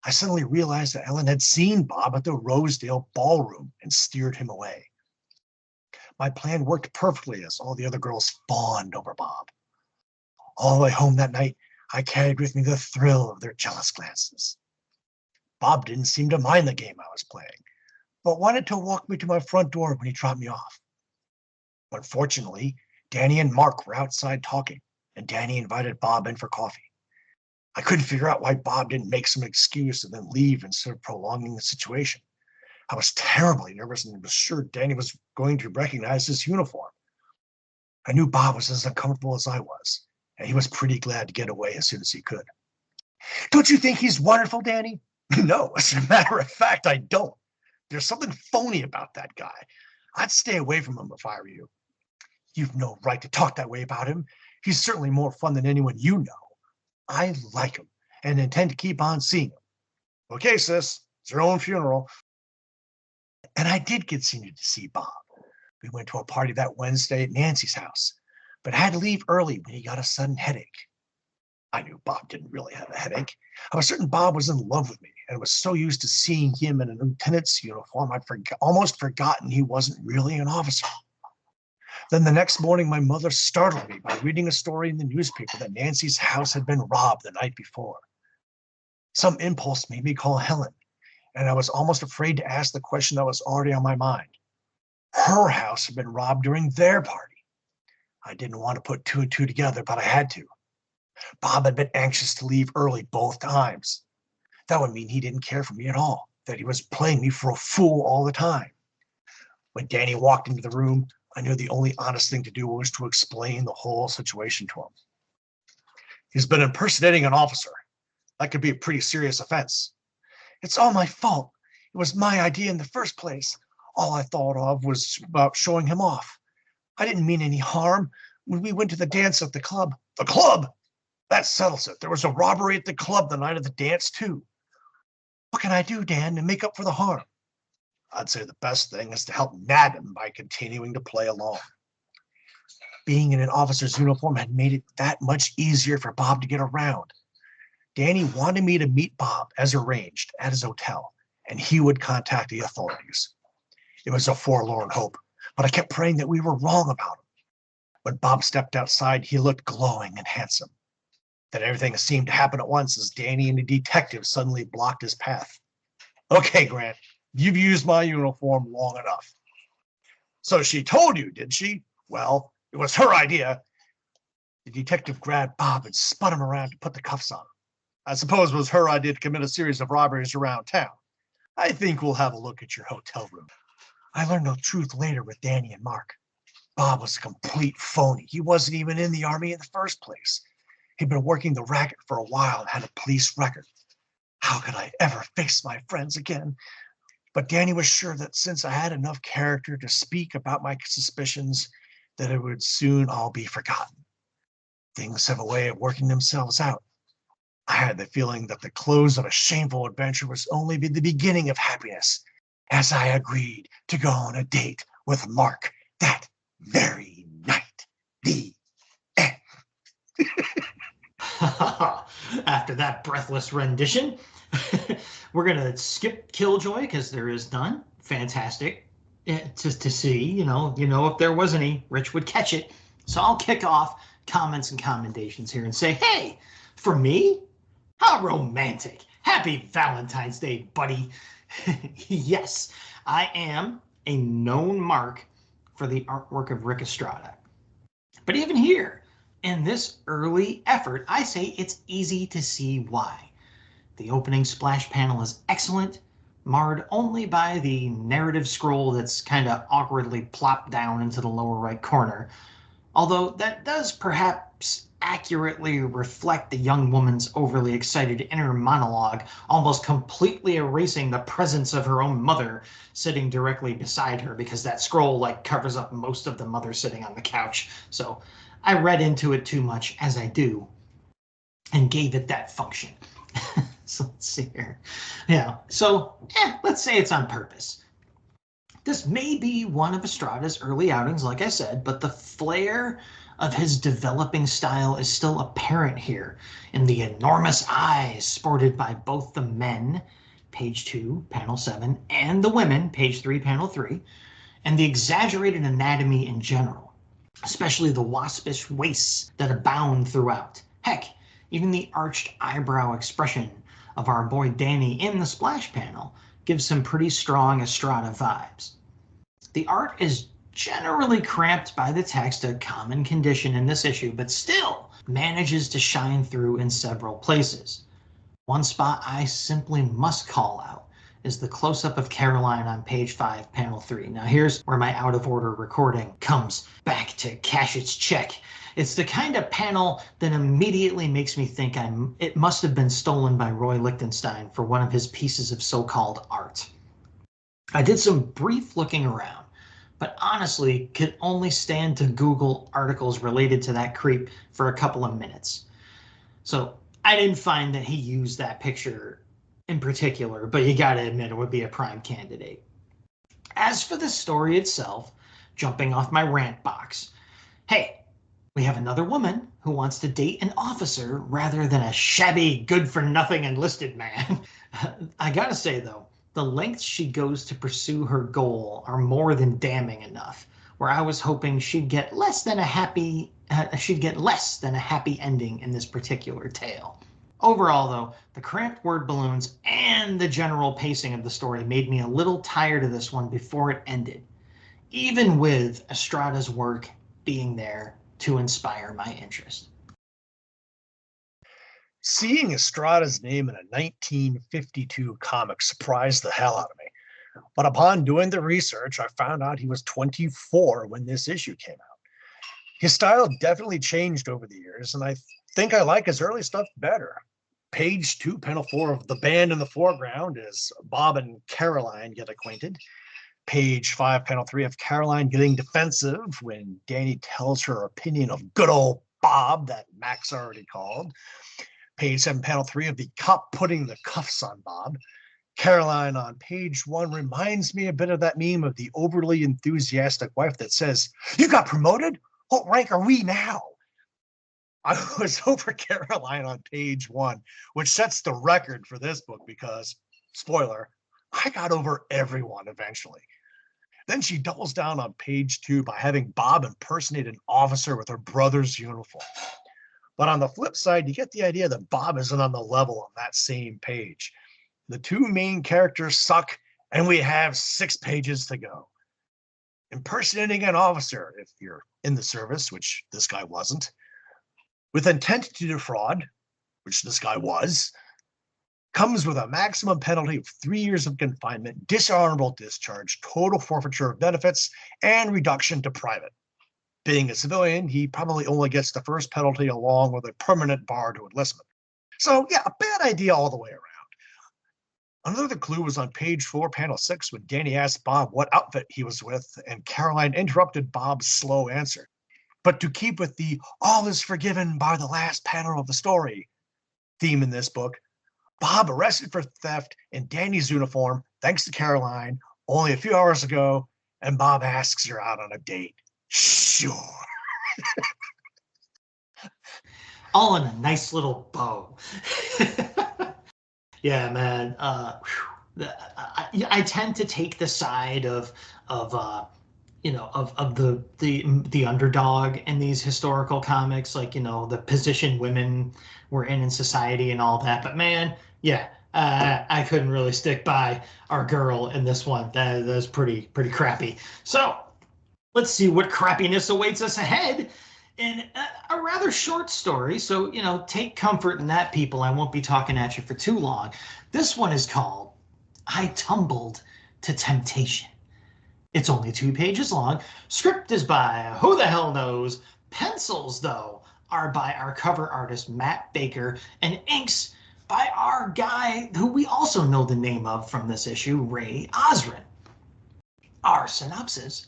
I suddenly realized that Ellen had seen Bob at the Rosedale Ballroom and steered him away. My plan worked perfectly as all the other girls fawned over Bob. All the way home that night, I carried with me the thrill of their jealous glances. Bob didn't seem to mind the game I was playing, but wanted to walk me to my front door when he dropped me off. Unfortunately, Danny and Mark were outside talking, and Danny invited Bob in for coffee. I couldn't figure out why Bob didn't make some excuse and then leave instead of prolonging the situation. I was terribly nervous and was sure Danny was going to recognize his uniform. I knew Bob was as uncomfortable as I was, and he was pretty glad to get away as soon as he could. Don't you think he's wonderful, Danny? No, as a matter of fact, I don't. There's something phony about that guy. I'd stay away from him if I were you. You've no right to talk that way about him. He's certainly more fun than anyone you know. I like him and intend to keep on seeing him. Okay, sis, it's your own funeral. And I did continue to see Bob. We went to a party that Wednesday at Nancy's house, but had to leave early when he got a sudden headache. I knew Bob didn't really have a headache. I was certain Bob was in love with me and was so used to seeing him in a lieutenant's uniform, I'd almost forgotten he wasn't really an officer. Then the next morning, my mother startled me by reading a story in the newspaper that Nancy's house had been robbed the night before. Some impulse made me call Helen, and I was almost afraid to ask the question that was already on my mind. Her house had been robbed during their party. I didn't want to put two and two together, but I had to. Bob had been anxious to leave early both times. That would mean he didn't care for me at all, that he was playing me for a fool all the time. When Danny walked into the room, I knew the only honest thing to do was to explain the whole situation to him. He's been impersonating an officer. That could be a pretty serious offense. It's all my fault. It was my idea in the first place. All I thought of was about showing him off. I didn't mean any harm. When we went to the dance at the club. The club? That settles it. There was a robbery at the club the night of the dance, too. What can I do, Dan, to make up for the harm? I'd say the best thing is to help nab him by continuing to play along. Being in an officer's uniform had made it that much easier for Bob to get around. Danny wanted me to meet Bob as arranged at his hotel, and he would contact the authorities. It was a forlorn hope, but I kept praying that we were wrong about him. When Bob stepped outside, he looked glowing and handsome. Then everything seemed to happen at once as Danny and the detective suddenly blocked his path. Okay, Grant, you've used my uniform long enough. So she told you, did she? Well, it was her idea. The detective grabbed Bob and spun him around to put the cuffs on him. I suppose it was her idea to commit a series of robberies around town. I think we'll have a look at your hotel room. I learned the truth later with Danny and Mark. Bob was a complete phony. He wasn't even in the Army in the first place. He'd been working the racket for a while and had a police record. How could I ever face my friends again? But Danny was sure that since I had enough character to speak about my suspicions, that it would soon all be forgotten. Things have a way of working themselves out. I had the feeling that the close of a shameful adventure was only the beginning of happiness, as I agreed to go on a date with Mark that very night. The end. After that breathless rendition, we're going to skip Killjoy because there is none. Fantastic. Just to see, you know, if there was any, Rich would catch it. So I'll kick off comments and commendations here and say, hey, for me, how romantic. Happy Valentine's Day, buddy. Yes, I am a known mark for the artwork of Ric Estrada. But even here, in this early effort, I say it's easy to see why. The opening splash panel is excellent, marred only by the narrative scroll that's kind of awkwardly plopped down into the lower right corner. Although that does perhaps accurately reflect the young woman's overly excited inner monologue, almost completely erasing the presence of her own mother sitting directly beside her, because that scroll like covers up most of the mother sitting on the couch. So I read into it too much, as I do, and gave it that function. So let's see here. Yeah, so let's say it's on purpose. This may be one of Estrada's early outings, like I said, but the flair of his developing style is still apparent here in the enormous eyes sported by both the men, page 2, panel 7, and the women, page 3, panel 3. and the exaggerated anatomy in general, especially the waspish waists that abound throughout. Heck, even the arched eyebrow expression of our boy Danny in the splash panel gives some pretty strong Estrada vibes. The art is generally cramped by the text, a common condition in this issue, but still manages to shine through in several places. One spot I simply must call out is the close-up of Caroline on page 5, panel 3. Now here's where my out-of-order recording comes back to cash its check. It's the kind of panel that immediately makes me think it must have been stolen by Roy Lichtenstein for one of his pieces of so-called art. I did some brief looking around, but honestly could only stand to Google articles related to that creep for a couple of minutes. So I didn't find that he used that picture in particular, but you gotta admit it would be a prime candidate. As for the story itself, jumping off my rant box, hey, we have another woman who wants to date an officer rather than a shabby, good-for-nothing enlisted man. I gotta say, though, the lengths she goes to pursue her goal are more than damning enough, where I was hoping she'd get less than a happy ending in this particular tale. Overall, though, the cramped word balloons and the general pacing of the story made me a little tired of this one before it ended, even with Estrada's work being there to inspire my interest. Seeing Estrada's name in a 1952 comic surprised the hell out of me. But upon doing the research, I found out he was 24 when this issue came out. His style definitely changed over the years, and I think I like his early stuff better. Page 2, panel 4 of The Band in the Foreground is Bob and Caroline get acquainted. Page 5, panel 3 of Caroline getting defensive when Danny tells her opinion of good old Bob that Max already called. Page 7, panel 3 of the cop putting the cuffs on Bob. Caroline on page 1 reminds me a bit of that meme of the overly enthusiastic wife that says, "You got promoted? What rank are we now?" I was over Caroline on page 1, which sets the record for this book because, spoiler, I got over everyone eventually. Then she doubles down on page 2 by having Bob impersonate an officer with her brother's uniform. But on the flip side, you get the idea that Bob isn't on the level on that same page. The two main characters suck, and we have 6 pages to go. Impersonating an officer, if you're in the service, which this guy wasn't, with intent to defraud, which this guy was, comes with a maximum penalty of 3 years of confinement, dishonorable discharge, total forfeiture of benefits, and reduction to private. Being a civilian, he probably only gets the first penalty along with a permanent bar to enlistment. So yeah, a bad idea all the way around. Another clue was on page 4, panel 6, when Danny asked Bob what outfit he was with, and Caroline interrupted Bob's slow answer. But to keep with the all is forgiven by the last panel of the story theme in this book, Bob arrested for theft in Danny's uniform, thanks to Caroline, only a few hours ago, and Bob asks her out on a date. Sure. All in a nice little bow. Yeah, man. I tend to take the side of the underdog in these historical comics, like, the position women were in society and all that. But man, yeah, I couldn't really stick by our girl in this one. That's pretty crappy. So let's see what crappiness awaits us ahead in a rather short story. So, take comfort in that, people. I won't be talking at you for too long. This one is called I Tumbled to Temptation. It's only 2 pages long. Script is by who the hell knows. Pencils, though, are by our cover artist, Matt Baker, and inks by our guy who we also know the name of from this issue, Ray Osrin. Our synopsis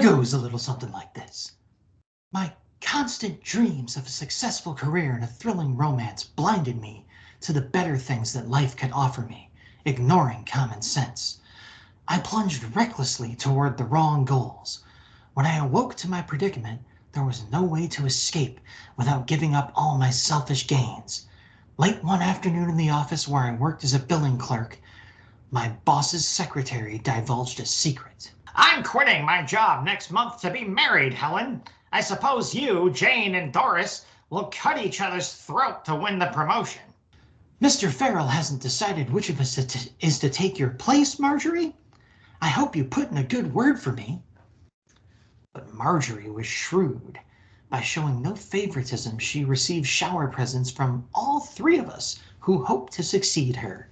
goes a little something like this. My constant dreams of a successful career and a thrilling romance blinded me to the better things that life could offer me, ignoring common sense. I plunged recklessly toward the wrong goals. When I awoke to my predicament, there was no way to escape without giving up all my selfish gains. Late one afternoon in the office where I worked as a billing clerk, my boss's secretary divulged a secret. I'm quitting my job next month to be married, Helen. I suppose you, Jane, and Doris will cut each other's throat to win the promotion. Mr. Farrell hasn't decided which of us is to take your place, Marjorie. I hope you put in a good word for me. But Marjorie was shrewd. By showing no favoritism, she received shower presents from all three of us who hoped to succeed her.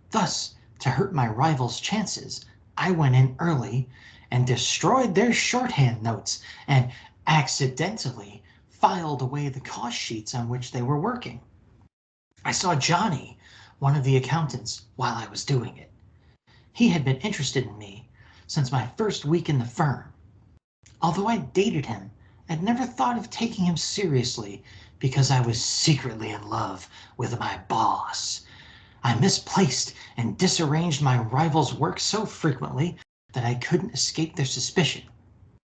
Thus, to hurt my rivals' chances, I went in early and destroyed their shorthand notes and accidentally filed away the cost sheets on which they were working. I saw Johnny, one of the accountants, while I was doing it. He had been interested in me since my first week in the firm. Although I dated him, I'd never thought of taking him seriously because I was secretly in love with my boss. I misplaced and disarranged my rivals' work so frequently that I couldn't escape their suspicion.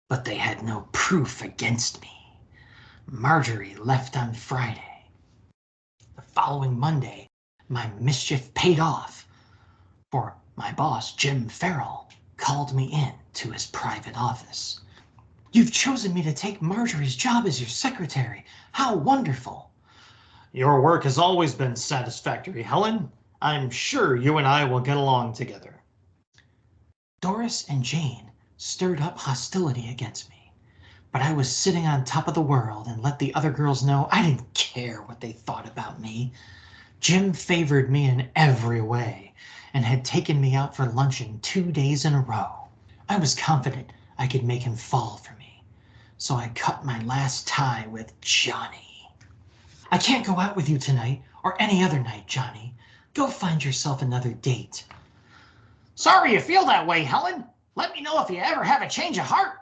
But they had no proof against me. Marjorie left on Friday. The following Monday, my mischief paid off, for my boss, Jim Farrell, called me in to his private office. You've chosen me to take Marjorie's job as your secretary. How wonderful. Your work has always been satisfactory, Helen. I'm sure you and I will get along together. Doris and Jane stirred up hostility against me, but I was sitting on top of the world and let the other girls know I didn't care what they thought about me. Jim favored me in every way and had taken me out for luncheon 2 days in a row. I was confident I could make him fall for me, so I cut my last tie with Johnny. I can't go out with you tonight or any other night, Johnny. Go find yourself another date. Sorry you feel that way, Helen. Let me know if you ever have a change of heart.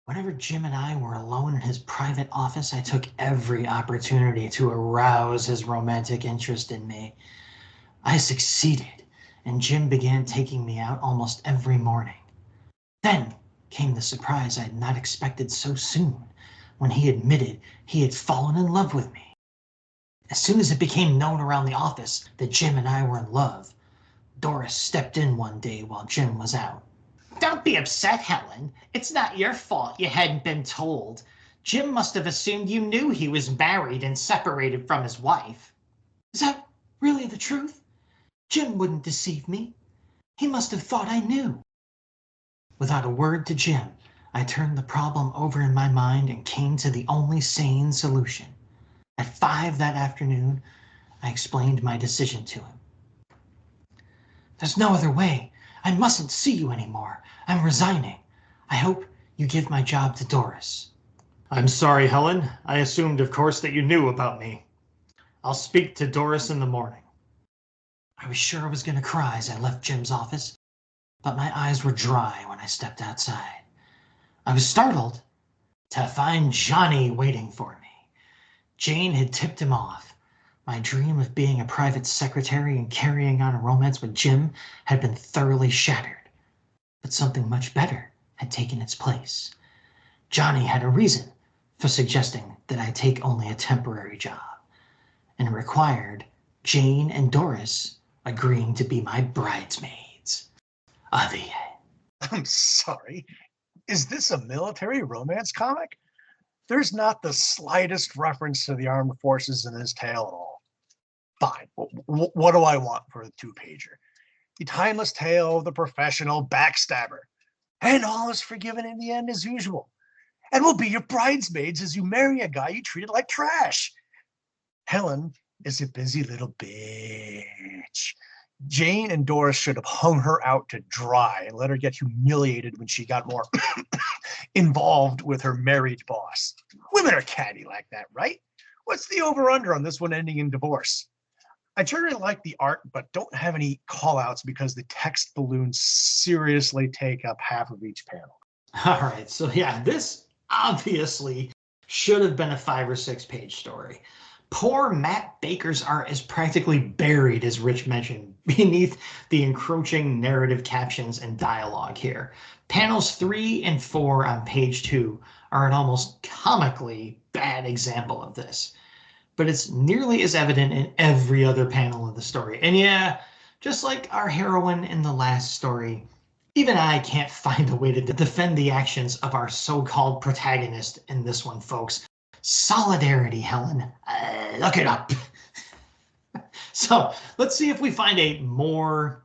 Whenever Jim and I were alone in his private office, I took every opportunity to arouse his romantic interest in me. I succeeded, and Jim began taking me out almost every morning. Then came the surprise I had not expected so soon, when he admitted he had fallen in love with me. As soon as it became known around the office that Jim and I were in love, Doris stepped in one day while Jim was out. Don't be upset, Helen. It's not your fault you hadn't been told. Jim must have assumed you knew he was married and separated from his wife. Is that really the truth? Jim wouldn't deceive me. He must have thought I knew. Without a word to Jim, I turned the problem over in my mind and came to the only sane solution. At 5 that afternoon, I explained my decision to him. There's no other way. I mustn't see you anymore. I'm resigning. I hope you give my job to Doris. I'm sorry, Helen. I assumed, of course, that you knew about me. I'll speak to Doris in the morning. I was sure I was going to cry as I left Jim's office, but my eyes were dry when I stepped outside. I was startled to find Johnny waiting for me. Jane had tipped him off. My dream of being a private secretary and carrying on a romance with Jim had been thoroughly shattered, but something much better had taken its place. Johnny had a reason for suggesting that I take only a temporary job, and it required Jane and Doris agreeing to be my bridesmaids. The end. I'm sorry. Is this a military romance comic? There's not the slightest reference to the armed forces in this tale at all. Fine. What do I want for the 2-pager? The timeless tale of the professional backstabber. And all is forgiven in the end as usual. And we'll be your bridesmaids as you marry a guy you treated like trash. Helen is a busy little bitch. Jane and Doris should have hung her out to dry and let her get humiliated when she got more involved with her married boss. Women are catty like that, right? What's the over-under on this one ending in divorce? I generally like the art, but don't have any call-outs because the text balloons seriously take up half of each panel. All right, so yeah, this obviously should have been a 5 or 6 page story. Poor Matt Baker's art is practically buried, as Rich mentioned, beneath the encroaching narrative captions and dialogue here. Panels 3 and 4 on page 2 are an almost comically bad example of this, but it's nearly as evident in every other panel of the story. And yeah, Just like our heroine in the last story, even I can't find a way to defend the actions of our so-called protagonist in this one, folks. Solidarity, Helen. Look it up. So let's see if we find a more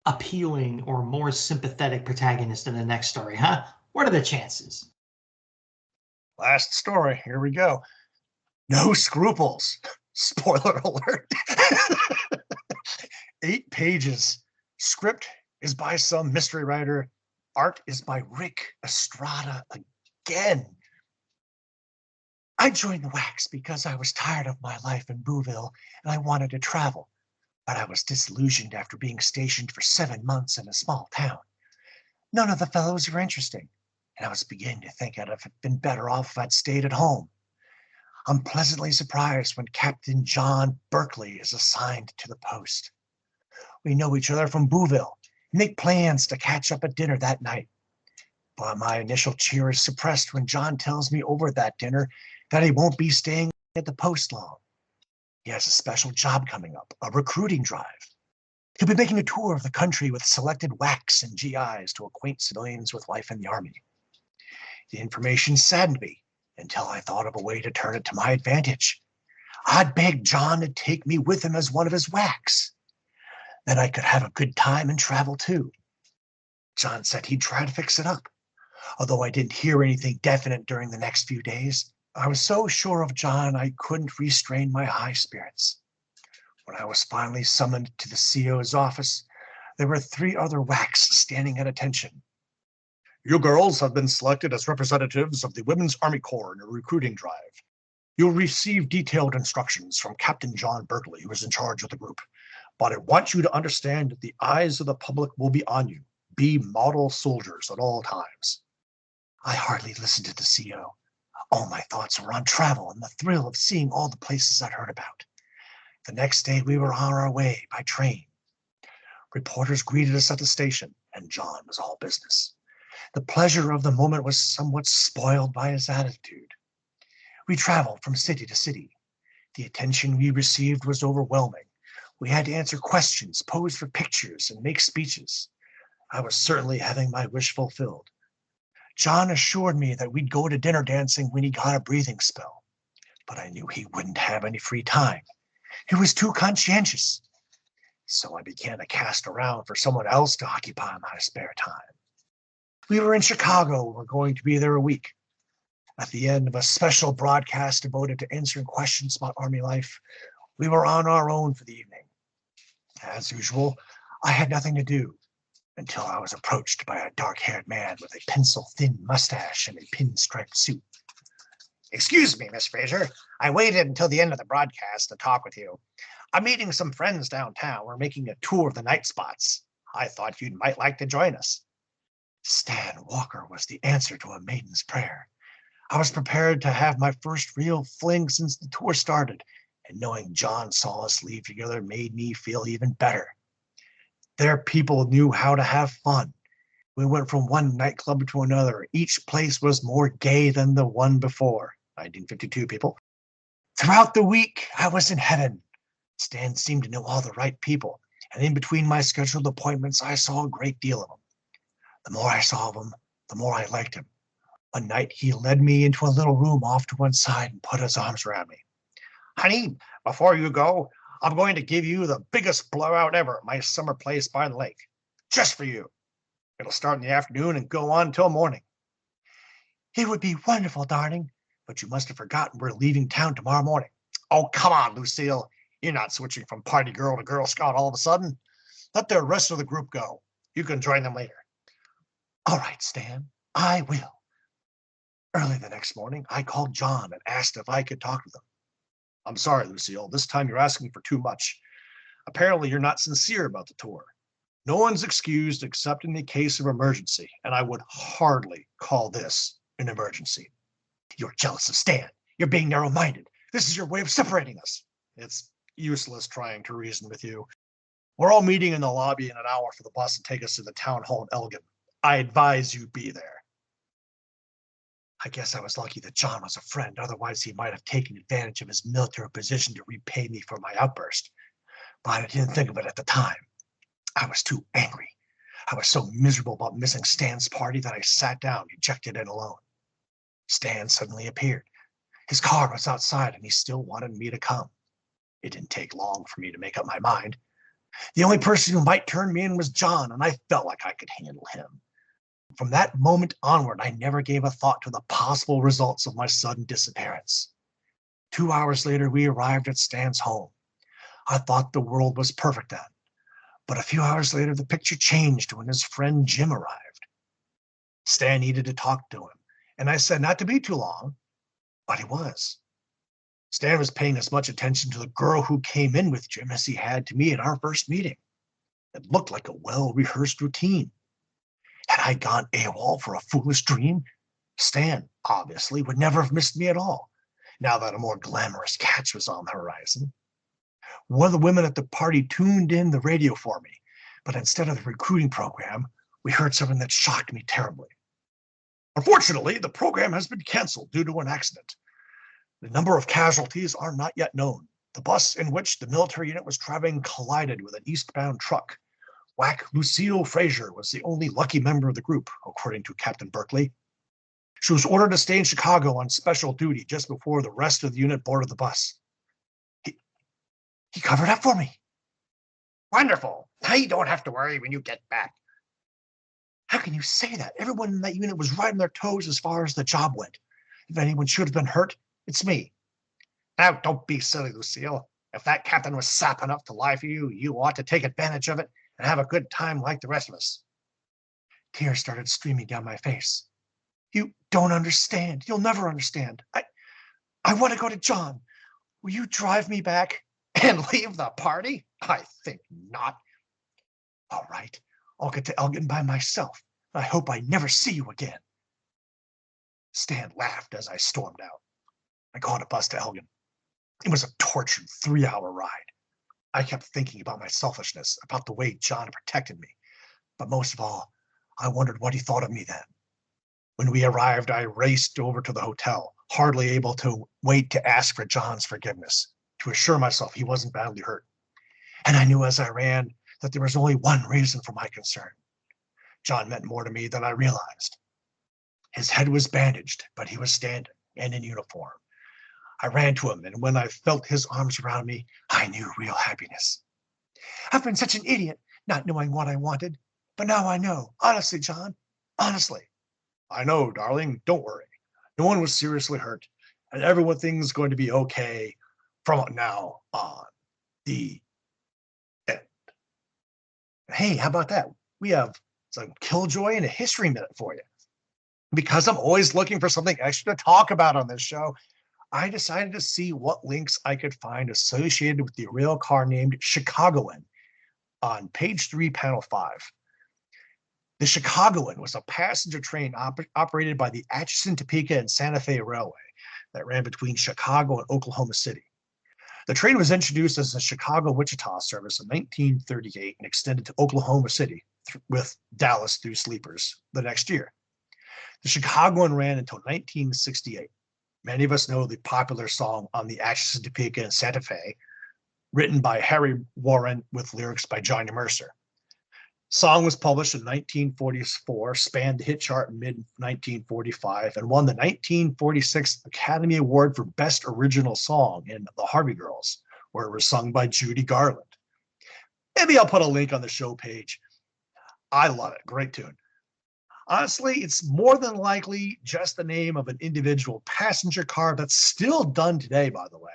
appealing or more sympathetic protagonist in the next story, huh? What are the chances? Last story. Here we go. No scruples. Spoiler alert. 8 pages. Script is by some mystery writer. Art is by Ric Estrada again. I joined the Wax because I was tired of my life in Bouville and I wanted to travel, but I was disillusioned after being stationed for 7 months in a small town. None of the fellows were interesting, and I was beginning to think I'd have been better off if I'd stayed at home. I'm pleasantly surprised when Captain John Berkeley is assigned to the post. We know each other from Bouville and make plans to catch up at dinner that night. But my initial cheer is suppressed when John tells me over that dinner that he won't be staying at the post long. He has a special job coming up, a recruiting drive. He'll be making a tour of the country with selected WACs and GIs to acquaint civilians with life in the Army. The information saddened me until I thought of a way to turn it to my advantage. I'd begged John to take me with him as one of his WACs. Then I could have a good time and travel too. John said he'd try to fix it up. Although I didn't hear anything definite during the next few days, I was so sure of John I couldn't restrain my high spirits. When I was finally summoned to the CO's office, there were 3 other WACs standing at attention. You girls have been selected as representatives of the Women's Army Corps in a recruiting drive. You'll receive detailed instructions from Captain John Berkeley, who is in charge of the group. But I want you to understand that the eyes of the public will be on you. Be model soldiers at all times. I hardly listened to the CO. All my thoughts were on travel and the thrill of seeing all the places I'd heard about. The next day we were on our way by train. Reporters greeted us at the station, and John was all business. The pleasure of the moment was somewhat spoiled by his attitude. We traveled from city to city. The attention we received was overwhelming. We had to answer questions, pose for pictures, and make speeches. I was certainly having my wish fulfilled. John assured me that we'd go to dinner dancing when he got a breathing spell, but I knew he wouldn't have any free time. He was too conscientious. So I began to cast around for someone else to occupy my spare time. We were in Chicago. We're going to be there a week. At the end of a special broadcast devoted to answering questions about Army life, we were on our own for the evening. As usual, I had nothing to do until I was approached by a dark-haired man with a pencil-thin mustache and a pinstriped suit. Excuse me, Miss Fraser. I waited until the end of the broadcast to talk with you. I'm meeting some friends downtown. We're making a tour of the night spots. I thought you might like to join us. Stan Walker was the answer to a maiden's prayer. I was prepared to have my first real fling since the tour started, and knowing John saw us leave together made me feel even better. Their people knew how to have fun. We went from one nightclub to another. Each place was more gay than the one before. 1952, people. Throughout the week, I was in heaven. Stan seemed to know all the right people, and in between my scheduled appointments, I saw a great deal of them. The more I saw of him, the more I liked him. One night, he led me into a little room off to one side and put his arms around me. Honey, before you go, I'm going to give you the biggest blowout ever at my summer place by the lake. Just for you. It'll start in the afternoon and go on till morning. It would be wonderful, darling, but you must have forgotten we're leaving town tomorrow morning. Oh, come on, Lucille. You're not switching from party girl to Girl Scout all of a sudden. Let the rest of the group go. You can join them later. All right, Stan, I will. Early the next morning, I called John and asked if I could talk with him. I'm sorry, Lucille. This time you're asking for too much. Apparently, you're not sincere about the tour. No one's excused except in the case of emergency, and I would hardly call this an emergency. You're jealous of Stan. You're being narrow-minded. This is your way of separating us. It's useless trying to reason with you. We're all meeting in the lobby in an hour for the bus to take us to the town hall in Elgin. I advise you be there. I guess I was lucky that John was a friend. Otherwise, he might have taken advantage of his military position to repay me for my outburst. but I didn't think of it at the time. I was too angry. I was so miserable about missing Stan's party that I sat down, ejected and alone. Stan suddenly appeared. His car was outside and he still wanted me to come. It didn't take long for me to make up my mind. The only person who might turn me in was John, and I felt like I could handle him. From that moment onward, I never gave a thought to the possible results of my sudden disappearance. 2 hours later, we arrived at Stan's home. I thought the world was perfect then. But a few hours later, the picture changed when his friend Jim arrived. Stan needed to talk to him, and I said not to be too long, but he was. Stan was paying as much attention to the girl who came in with Jim as he had to me at our first meeting. It looked like a well-rehearsed routine. Had I gone AWOL for a foolish dream? Stan, obviously, would never have missed me at all, now that a more glamorous catch was on the horizon. One of the women at the party tuned in the radio for me, but instead of the recruiting program, we heard something that shocked me terribly. Unfortunately, the program has been canceled due to an accident. The number of casualties are not yet known. The bus in which the military unit was traveling collided with an eastbound truck. Whack Lucille Frazier was the only lucky member of the group, according to Captain Berkeley. She was ordered to stay in Chicago on special duty just before the rest of the unit boarded the bus. He covered up for me. Wonderful. Now you don't have to worry when you get back. How can you say that? Everyone in that unit was right on their toes as far as the job went. If anyone should have been hurt, it's me. Now, don't be silly, Lucille. If that captain was sap enough to lie for you, you ought to take advantage of it and have a good time like the rest of us. Tears started streaming down my face. You don't understand. You'll never understand. I want to go to John. Will you drive me back? And leave the party? I think not. All right. I'll get to Elgin by myself. I hope I never see you again. Stan laughed as I stormed out. I caught a bus to Elgin. It was a tortured 3-hour ride. I kept thinking about my selfishness, about the way John had protected me. But most of all, I wondered what he thought of me then. When we arrived, I raced over to the hotel, hardly able to wait to ask for John's forgiveness, to assure myself he wasn't badly hurt. And I knew as I ran that there was only one reason for my concern. John meant more to me than I realized. His head was bandaged, but he was standing and in uniform. I ran to him, and when I felt his arms around me, I knew real happiness. I've been such an idiot, not knowing what I wanted, but now I know. Honestly, John, honestly. I know, darling, don't worry. No one was seriously hurt, and everything's going to be okay from now on. The end. Hey, how about that? We have some Killjoy and a history minute for you. Because I'm always looking for something extra to talk about on this show, I decided to see what links I could find associated with the rail car named Chicagoan on page 3, panel 5. The Chicagoan was a passenger train operated by the Atchison, Topeka, and Santa Fe Railway that ran between Chicago and Oklahoma City. The train was introduced as the Chicago-Wichita service in 1938 and extended to Oklahoma City with Dallas through sleepers the next year. The Chicagoan ran until 1968. Many of us know the popular song On the Atchison, Topeka, and Santa Fe, written by Harry Warren with lyrics by Johnny Mercer. Song was published in 1944, spanned the hit chart in mid-1945, and won the 1946 Academy Award for Best Original Song in The Harvey Girls, where it was sung by Judy Garland. Maybe I'll put a link on the show page. I love it. Great tune. Honestly, it's more than likely just the name of an individual passenger car that's still done today, by the way.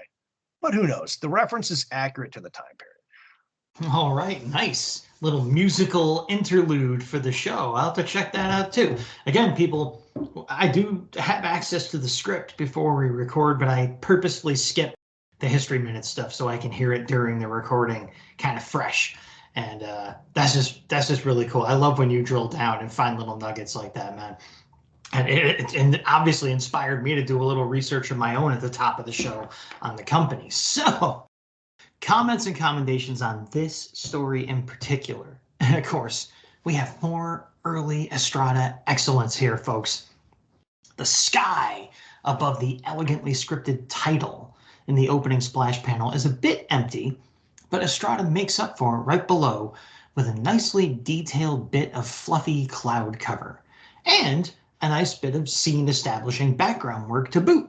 But who knows? The reference is accurate to the time period. All right, nice little musical interlude for the show. I'll have to check that out too. Again, people, I do have access to the script before we record, but I purposefully skip the History Minute stuff so I can hear it during the recording kind of fresh. And that's just really cool. I love when you drill down and find little nuggets like that, man. And it obviously inspired me to do a little research of my own at the top of the show on the company. So comments and commendations on this story in particular. And of course, we have more early Estrada excellence here, folks. The sky above the elegantly scripted title in the opening splash panel is a bit empty, but Estrada makes up for it right below with a nicely detailed bit of fluffy cloud cover and a nice bit of scene establishing background work to boot.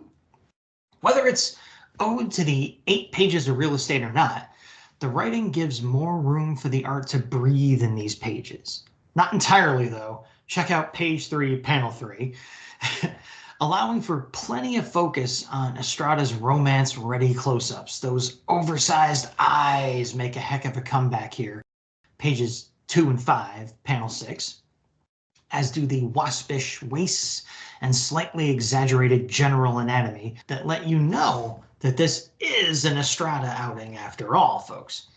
Whether it's ode to the 8 pages of real estate or not, the writing gives more room for the art to breathe in these pages. Not entirely, though. Check out page 3, panel 3, allowing for plenty of focus on Estrada's romance-ready close-ups. Those oversized eyes make a heck of a comeback here. Pages 2 and 5, panel 6, as do the waspish waists and slightly exaggerated general anatomy that let you know that this is an Estrada outing after all, folks.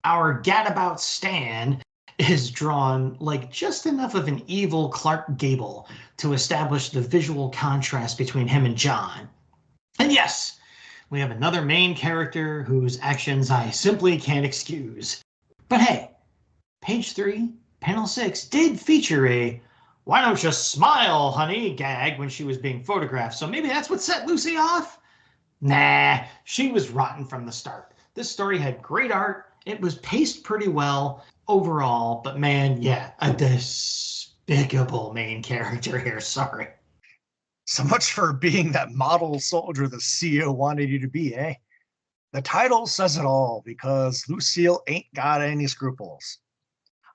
Our gadabout Stan is drawn like just enough of an evil Clark Gable to establish the visual contrast between him and John. And yes, we have another main character whose actions I simply can't excuse. But hey, page 3, panel 6 did feature a "why don't you smile, honey" gag when she was being photographed, so maybe that's what set Lucy off? Nah, she was rotten from the start. This story had great art, it was paced pretty well overall, but man, yeah, a despicable main character here, sorry. So much for being that model soldier the CEO wanted you to be, eh? The title says it all, because Lucille ain't got any scruples.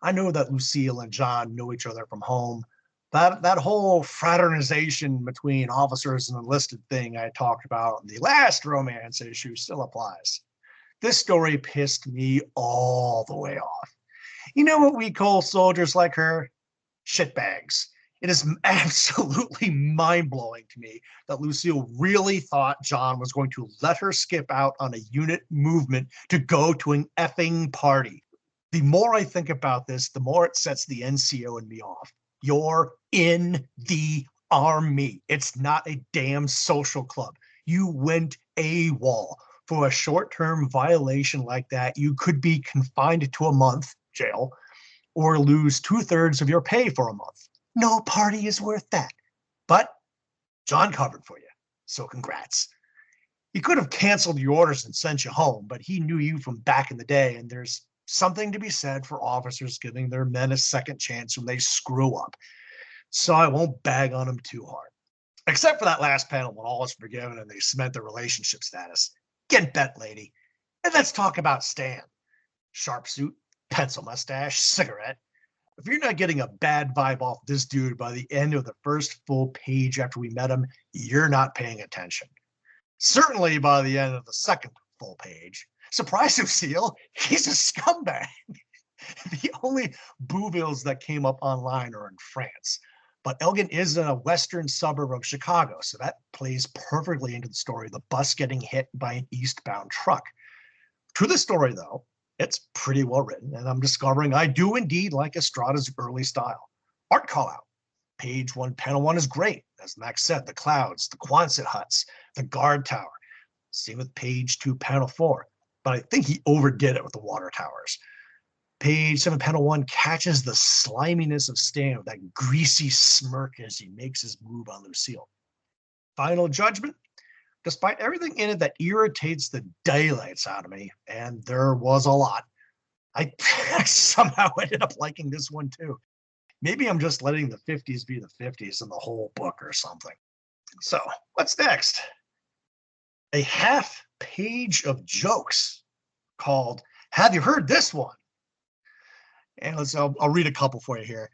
I know that Lucille and John know each other from home. That whole fraternization between officers and enlisted thing I talked about in the last romance issue still applies. This story pissed me all the way off. You know what we call soldiers like her? Shitbags. It is absolutely mind-blowing to me that Lucille really thought John was going to let her skip out on a unit movement to go to an effing party. The more I think about this, the more it sets the NCO and me off. You're in the Army. It's not a damn social club. You went AWOL. For a short-term violation like that, you could be confined to a month jail or lose 2/3 of your pay for a month. No party is worth that. But John covered for you, so congrats. He could have canceled your orders and sent you home, but he knew you from back in the day, and there's something to be said for officers giving their men a second chance when they screw up. So I won't bag on him too hard. Except for that last panel when all is forgiven and they cement their relationship status. Get bent, lady. And let's talk about Stan. Sharp suit, pencil mustache, cigarette. If you're not getting a bad vibe off this dude by the end of the first full page after we met him, you're not paying attention. Certainly by the end of the second full page. Surprise him, Seal. He's a scumbag. The only Bouvilles that came up online are in France. But Elgin is in a western suburb of Chicago, so that plays perfectly into the story of the bus getting hit by an eastbound truck. To the story, though, it's pretty well written, and I'm discovering I do indeed like Estrada's early style. Art call-out. Page 1, panel 1 is great. As Max said, the clouds, the Quonset huts, the guard tower. Same with page 2, panel 4. But I think he overdid it with the water towers. Page 7, panel 1 catches the sliminess of Stan with that greasy smirk as he makes his move on Lucille. Final judgment. Despite everything in it that irritates the daylights out of me, and there was a lot, I somehow ended up liking this one too. Maybe I'm just letting the 50s be the 50s in the whole book or something. So, what's next? A half page of jokes called "Have You Heard This One?" And I'll read a couple for you here.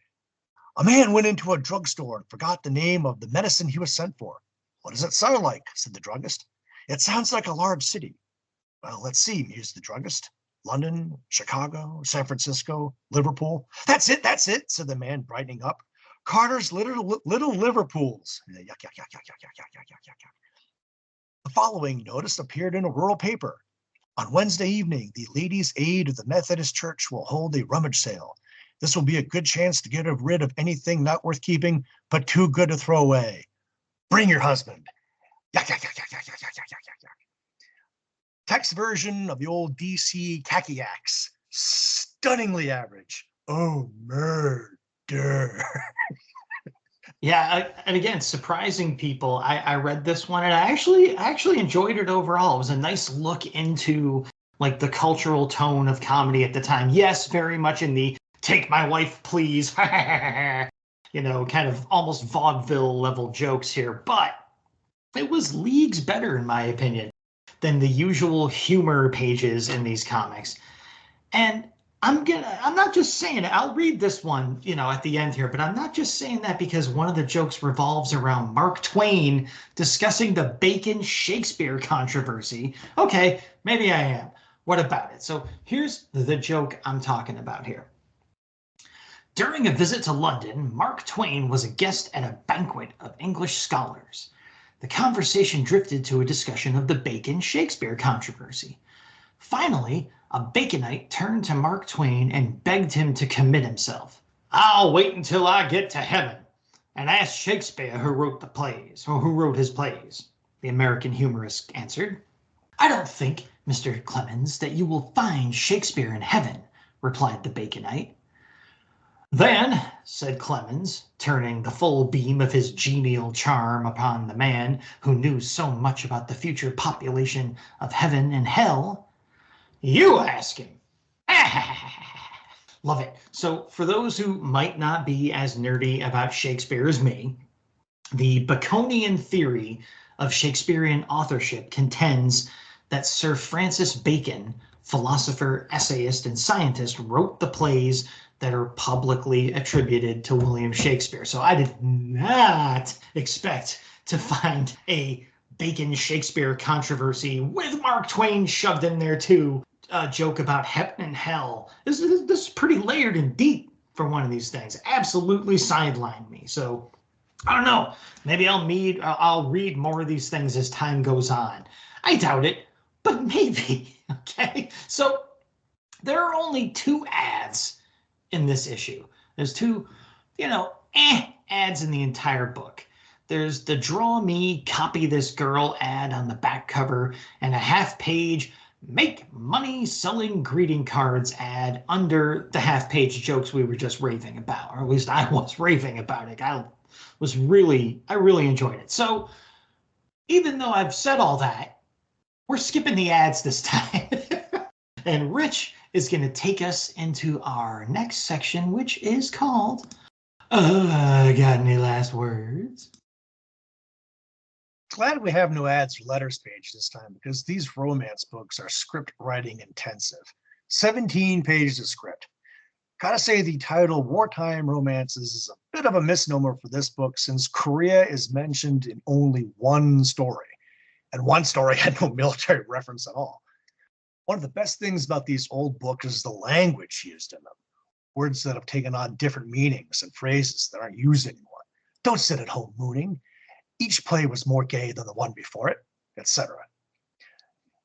A man went into a drugstore and forgot the name of the medicine he was sent for. What does it sound like? Said the druggist. It sounds like a large city. Well, let's see, mused the druggist. London, Chicago, San Francisco, Liverpool. That's it, said the man, brightening up. Carter's little Liverpools. Yuck, yuck, yuck, yuck, yuck, yuck, yuck, yuck, yuck, yuck. The following notice appeared in a rural paper. On Wednesday evening, the Ladies' Aid of the Methodist Church will hold a rummage sale. This will be a good chance to get rid of anything not worth keeping, but too good to throw away. Bring your husband. Yuck, yuck, yuck, yuck, yuck, yuck, yuck, yuck, yuck, yuck. Text version of the old DC khaki axe. Stunningly average. Oh, murder. Yeah, and again, surprising people. I read this one and I actually enjoyed it overall. It was a nice look into like the cultural tone of comedy at the time. Yes, very much in the take my wife, please, kind of almost vaudeville level jokes here, but it was leagues better, in my opinion, than the usual humor pages in these comics. And I'm not just saying it. I'll read this one, at the end here, but I'm not just saying that because one of the jokes revolves around Mark Twain discussing the Bacon Shakespeare controversy. Okay, maybe I am. What about it? So here's the joke I'm talking about here. During a visit to London, Mark Twain was a guest at a banquet of English scholars. The conversation drifted to a discussion of the Bacon Shakespeare controversy. Finally, a Baconite turned to Mark Twain and begged him to commit himself. "I'll wait until I get to heaven and ask Shakespeare who wrote the plays, or who wrote his plays," the American humorist answered. "I don't think, Mr. Clemens, that you will find Shakespeare in heaven," replied the Baconite. "Then," said Clemens, turning the full beam of his genial charm upon the man who knew so much about the future population of heaven and hell, "you ask him." Love it. So for those who might not be as nerdy about Shakespeare as me, the Baconian theory of Shakespearean authorship contends that Sir Francis Bacon, philosopher, essayist, and scientist, wrote the plays that are publicly attributed to William Shakespeare. So I did not expect to find a Bacon Shakespeare controversy with Mark Twain shoved in there too. A joke about heaven and hell. This is pretty layered and deep for one of these things. Absolutely sidelined me. So I don't know. Maybe I'll read more of these things as time goes on. I doubt it, but maybe. Okay. So there are only 2 ads in this issue. There's 2, ads in the entire book. There's the draw me, copy this girl ad on the back cover and a half-page make money selling greeting cards ad under the half-page jokes we were just raving about, or at least I was raving about it. I really enjoyed it. So even though I've said all that, we're skipping the ads this time. And Rich is going to take us into our next section, which is called, got any last words? Glad we have no ads or letters page this time, because these romance books are script writing intensive. 17 pages of script. Gotta say the title Wartime Romances is a bit of a misnomer for this book, since Korea is mentioned in only one story, and one story had no military reference at all. One of the best things about these old books is the language used in them. Words that have taken on different meanings and phrases that aren't used anymore. Don't sit at home mooning. Each play was more gay than the one before it, etc.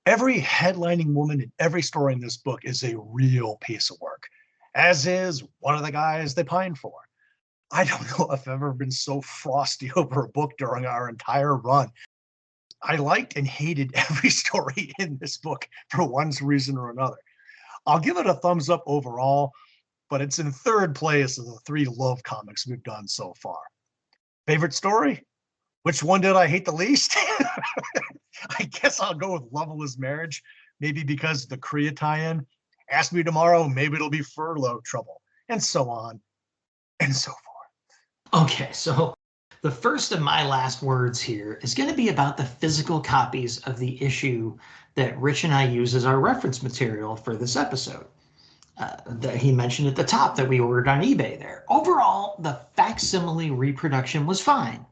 Every headlining woman in every story in this book is a real piece of work, as is one of the guys they pine for. I don't know if I've ever been so frosty over a book during our entire run. I liked and hated every story in this book for one reason or another. I'll give it a thumbs up overall, but it's in 3rd place of the 3 love comics we've done so far. Favorite story? Which one did I hate the least? I guess I'll go with Loveless Marriage, maybe because of the Korea tie-in. Ask me tomorrow, maybe it'll be furlough trouble, and so on and so forth. Okay, so the first of my last words here is going to be about the physical copies of the issue that Rich and I use as our reference material for this episode. That he mentioned at the top that we ordered on eBay there. Overall, the facsimile reproduction was fine.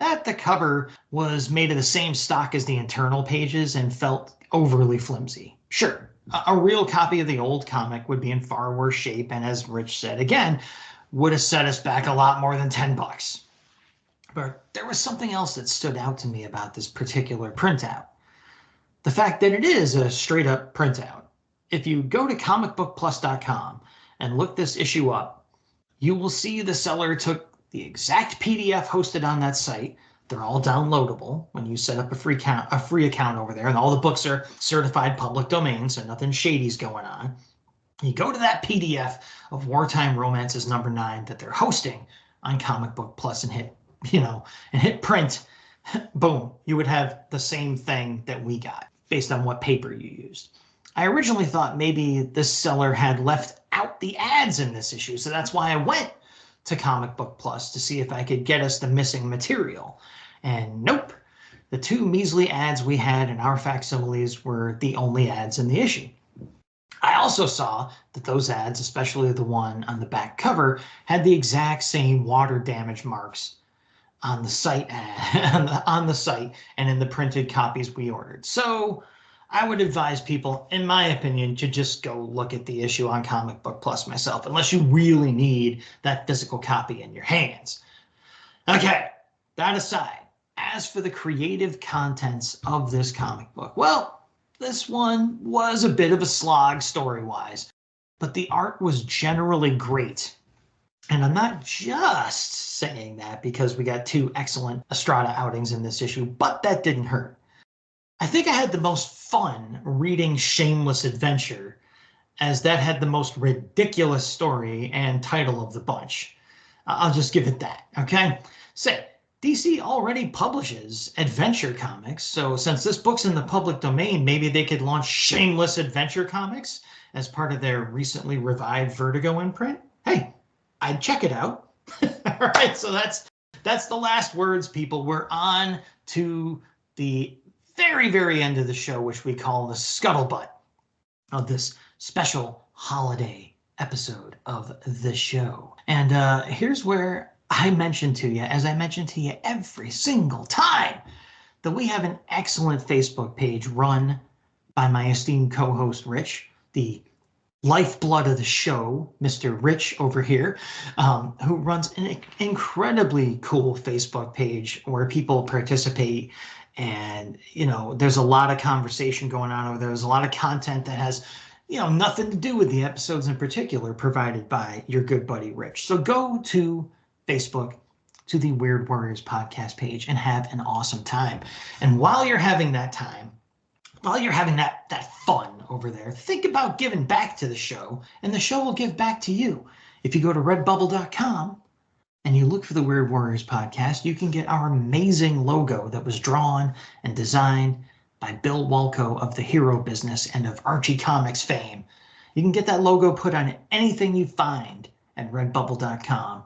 That the cover was made of the same stock as the internal pages and felt overly flimsy. Sure, a real copy of the old comic would be in far worse shape, and as Rich said again, would have set us back a lot more than $10. But there was something else that stood out to me about this particular printout. The fact that it is a straight up printout. If you go to comicbookplus.com and look this issue up, you will see the seller took the exact PDF hosted on that site. They're all downloadable when you set up a free account over there, and all the books are certified public domain, so nothing shady's going on. You go to that PDF of Wartime Romances number 9 that they're hosting on Comic Book Plus and hit print. Boom, you would have the same thing that we got based on what paper you used. I originally thought maybe this seller had left out the ads in this issue, so that's why I went to Comic Book Plus to see if I could get us the missing material. And nope, the 2 measly ads we had in our facsimiles were the only ads in the issue. I also saw that those ads, especially the one on the back cover, had the exact same water damage marks on the site on the site and in the printed copies we ordered. So I would advise people, in my opinion, to just go look at the issue on Comic Book Plus myself, unless you really need that physical copy in your hands. Okay, that aside, as for the creative contents of this comic book, well, this one was a bit of a slog story-wise, but the art was generally great. And I'm not just saying that because we got 2 excellent Estrada outings in this issue, but that didn't hurt. I think I had the most fun reading Shameless Adventure, as that had the most ridiculous story and title of the bunch. I'll just give it that, okay? Say, DC already publishes adventure comics, so since this book's in the public domain, maybe they could launch Shameless Adventure Comics as part of their recently revived Vertigo imprint. Hey, I'd check it out. All right, so that's the last words, people. We're on to the very, very end of the show, which we call the scuttlebutt of this special holiday episode of the show. And here's where I mentioned to you, as I mentioned to you every single time, that we have an excellent Facebook page run by my esteemed co-host Rich, the lifeblood of the show, Mr. Rich over here, who runs an incredibly cool Facebook page where people participate. And, you know, there's a lot of conversation going on over there. There's a lot of content that has, you know, nothing to do with the episodes in particular, provided by your good buddy Rich. So go to Facebook, to the Weird Warriors podcast page, and have an awesome time. And while you're having that time, while you're having that fun over there, think about giving back to the show, and the show will give back to you. If you go to redbubble.com and you look for the Weird Warriors podcast, you can get our amazing logo that was drawn and designed by Bill Walco of the Hero Business and of Archie Comics fame. You can get that logo put on anything you find at redbubble.com.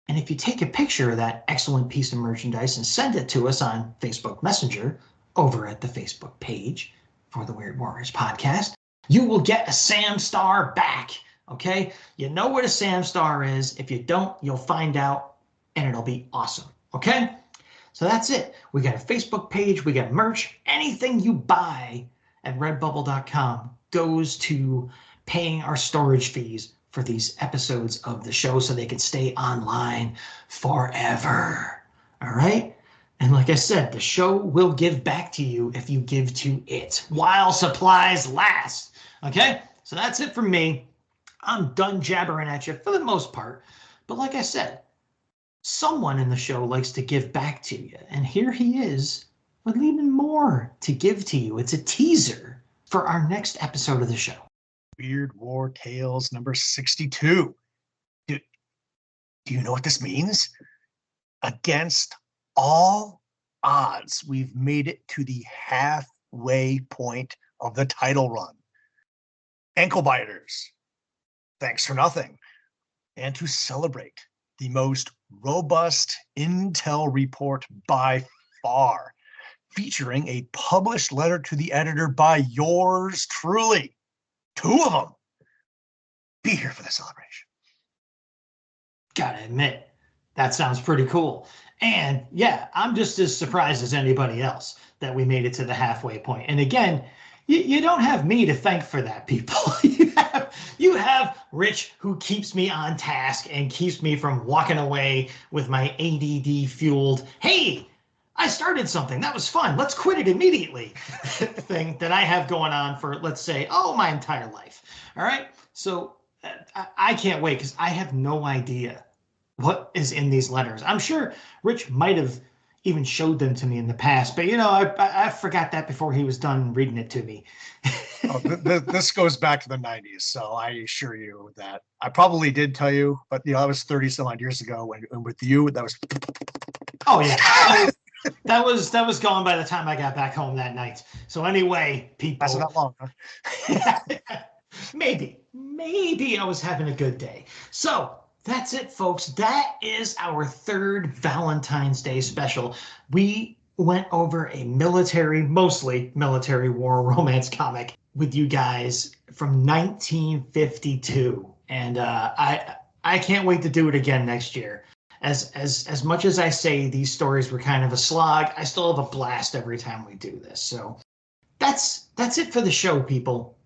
And if you take a picture of that excellent piece of merchandise and send it to us on Facebook Messenger over at the Facebook page for the Weird Warriors podcast, you will get a Sam Star back. Okay? You know what a Sam Star is. If you don't, you'll find out, and it'll be awesome. Okay? So that's it. We got a Facebook page. We got merch. Anything you buy at redbubble.com goes to paying our storage fees for these episodes of the show so they can stay online forever. All right? And like I said, the show will give back to you if you give to it while supplies last. Okay? So that's it from me. I'm done jabbering at you for the most part. But like I said, someone in the show likes to give back to you. And here he is with even more to give to you. It's a teaser for our next episode of the show. Weird War Tales number 62. Do you know what this means? Against all odds, we've made it to the halfway point of the title run. Ankle biters, thanks for nothing. And to celebrate, the most robust intel report by far, featuring a published letter to the editor by yours truly. 2 of them. Be here for the celebration. Gotta admit, that sounds pretty cool. And yeah, I'm just as surprised as anybody else that we made it to the halfway point. And again, you don't have me to thank for that, people. You have Rich, who keeps me on task and keeps me from walking away with my ADD fueled, hey, I started something. That was fun. Let's quit it immediately thing that I have going on for, let's say, my entire life. All right. So I can't wait because I have no idea what is in these letters. I'm sure Rich might have even showed them to me in the past, but I forgot that before he was done reading it to me. This goes back to the 90s, so I assure you that I probably did tell you, but that was 30 some odd years ago. And with you, that was. Oh yeah. That was gone by the time I got back home that night. So anyway, That's people, not long, huh? maybe I was having a good day. So that's it, folks. That is our third Valentine's Day special. We went over a mostly military war romance comic with you guys from 1952, and I can't wait to do it again next year. As much as I say these stories were kind of a slog, I still have a blast every time we do this. So that's it for the show, people.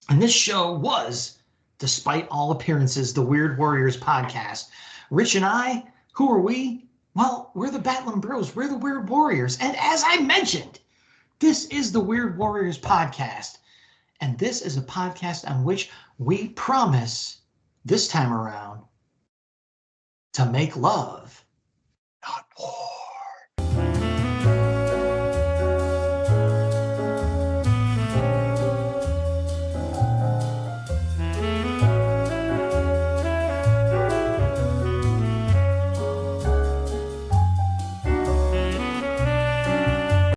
And this show was, despite all appearances, the Weird Warriors podcast. Rich and I, who are we? Well, we're the Battling Bros. We're the Weird Warriors. And as I mentioned, this is the Weird Warriors podcast. And this is a podcast on which we promise this time around to make love, Not war.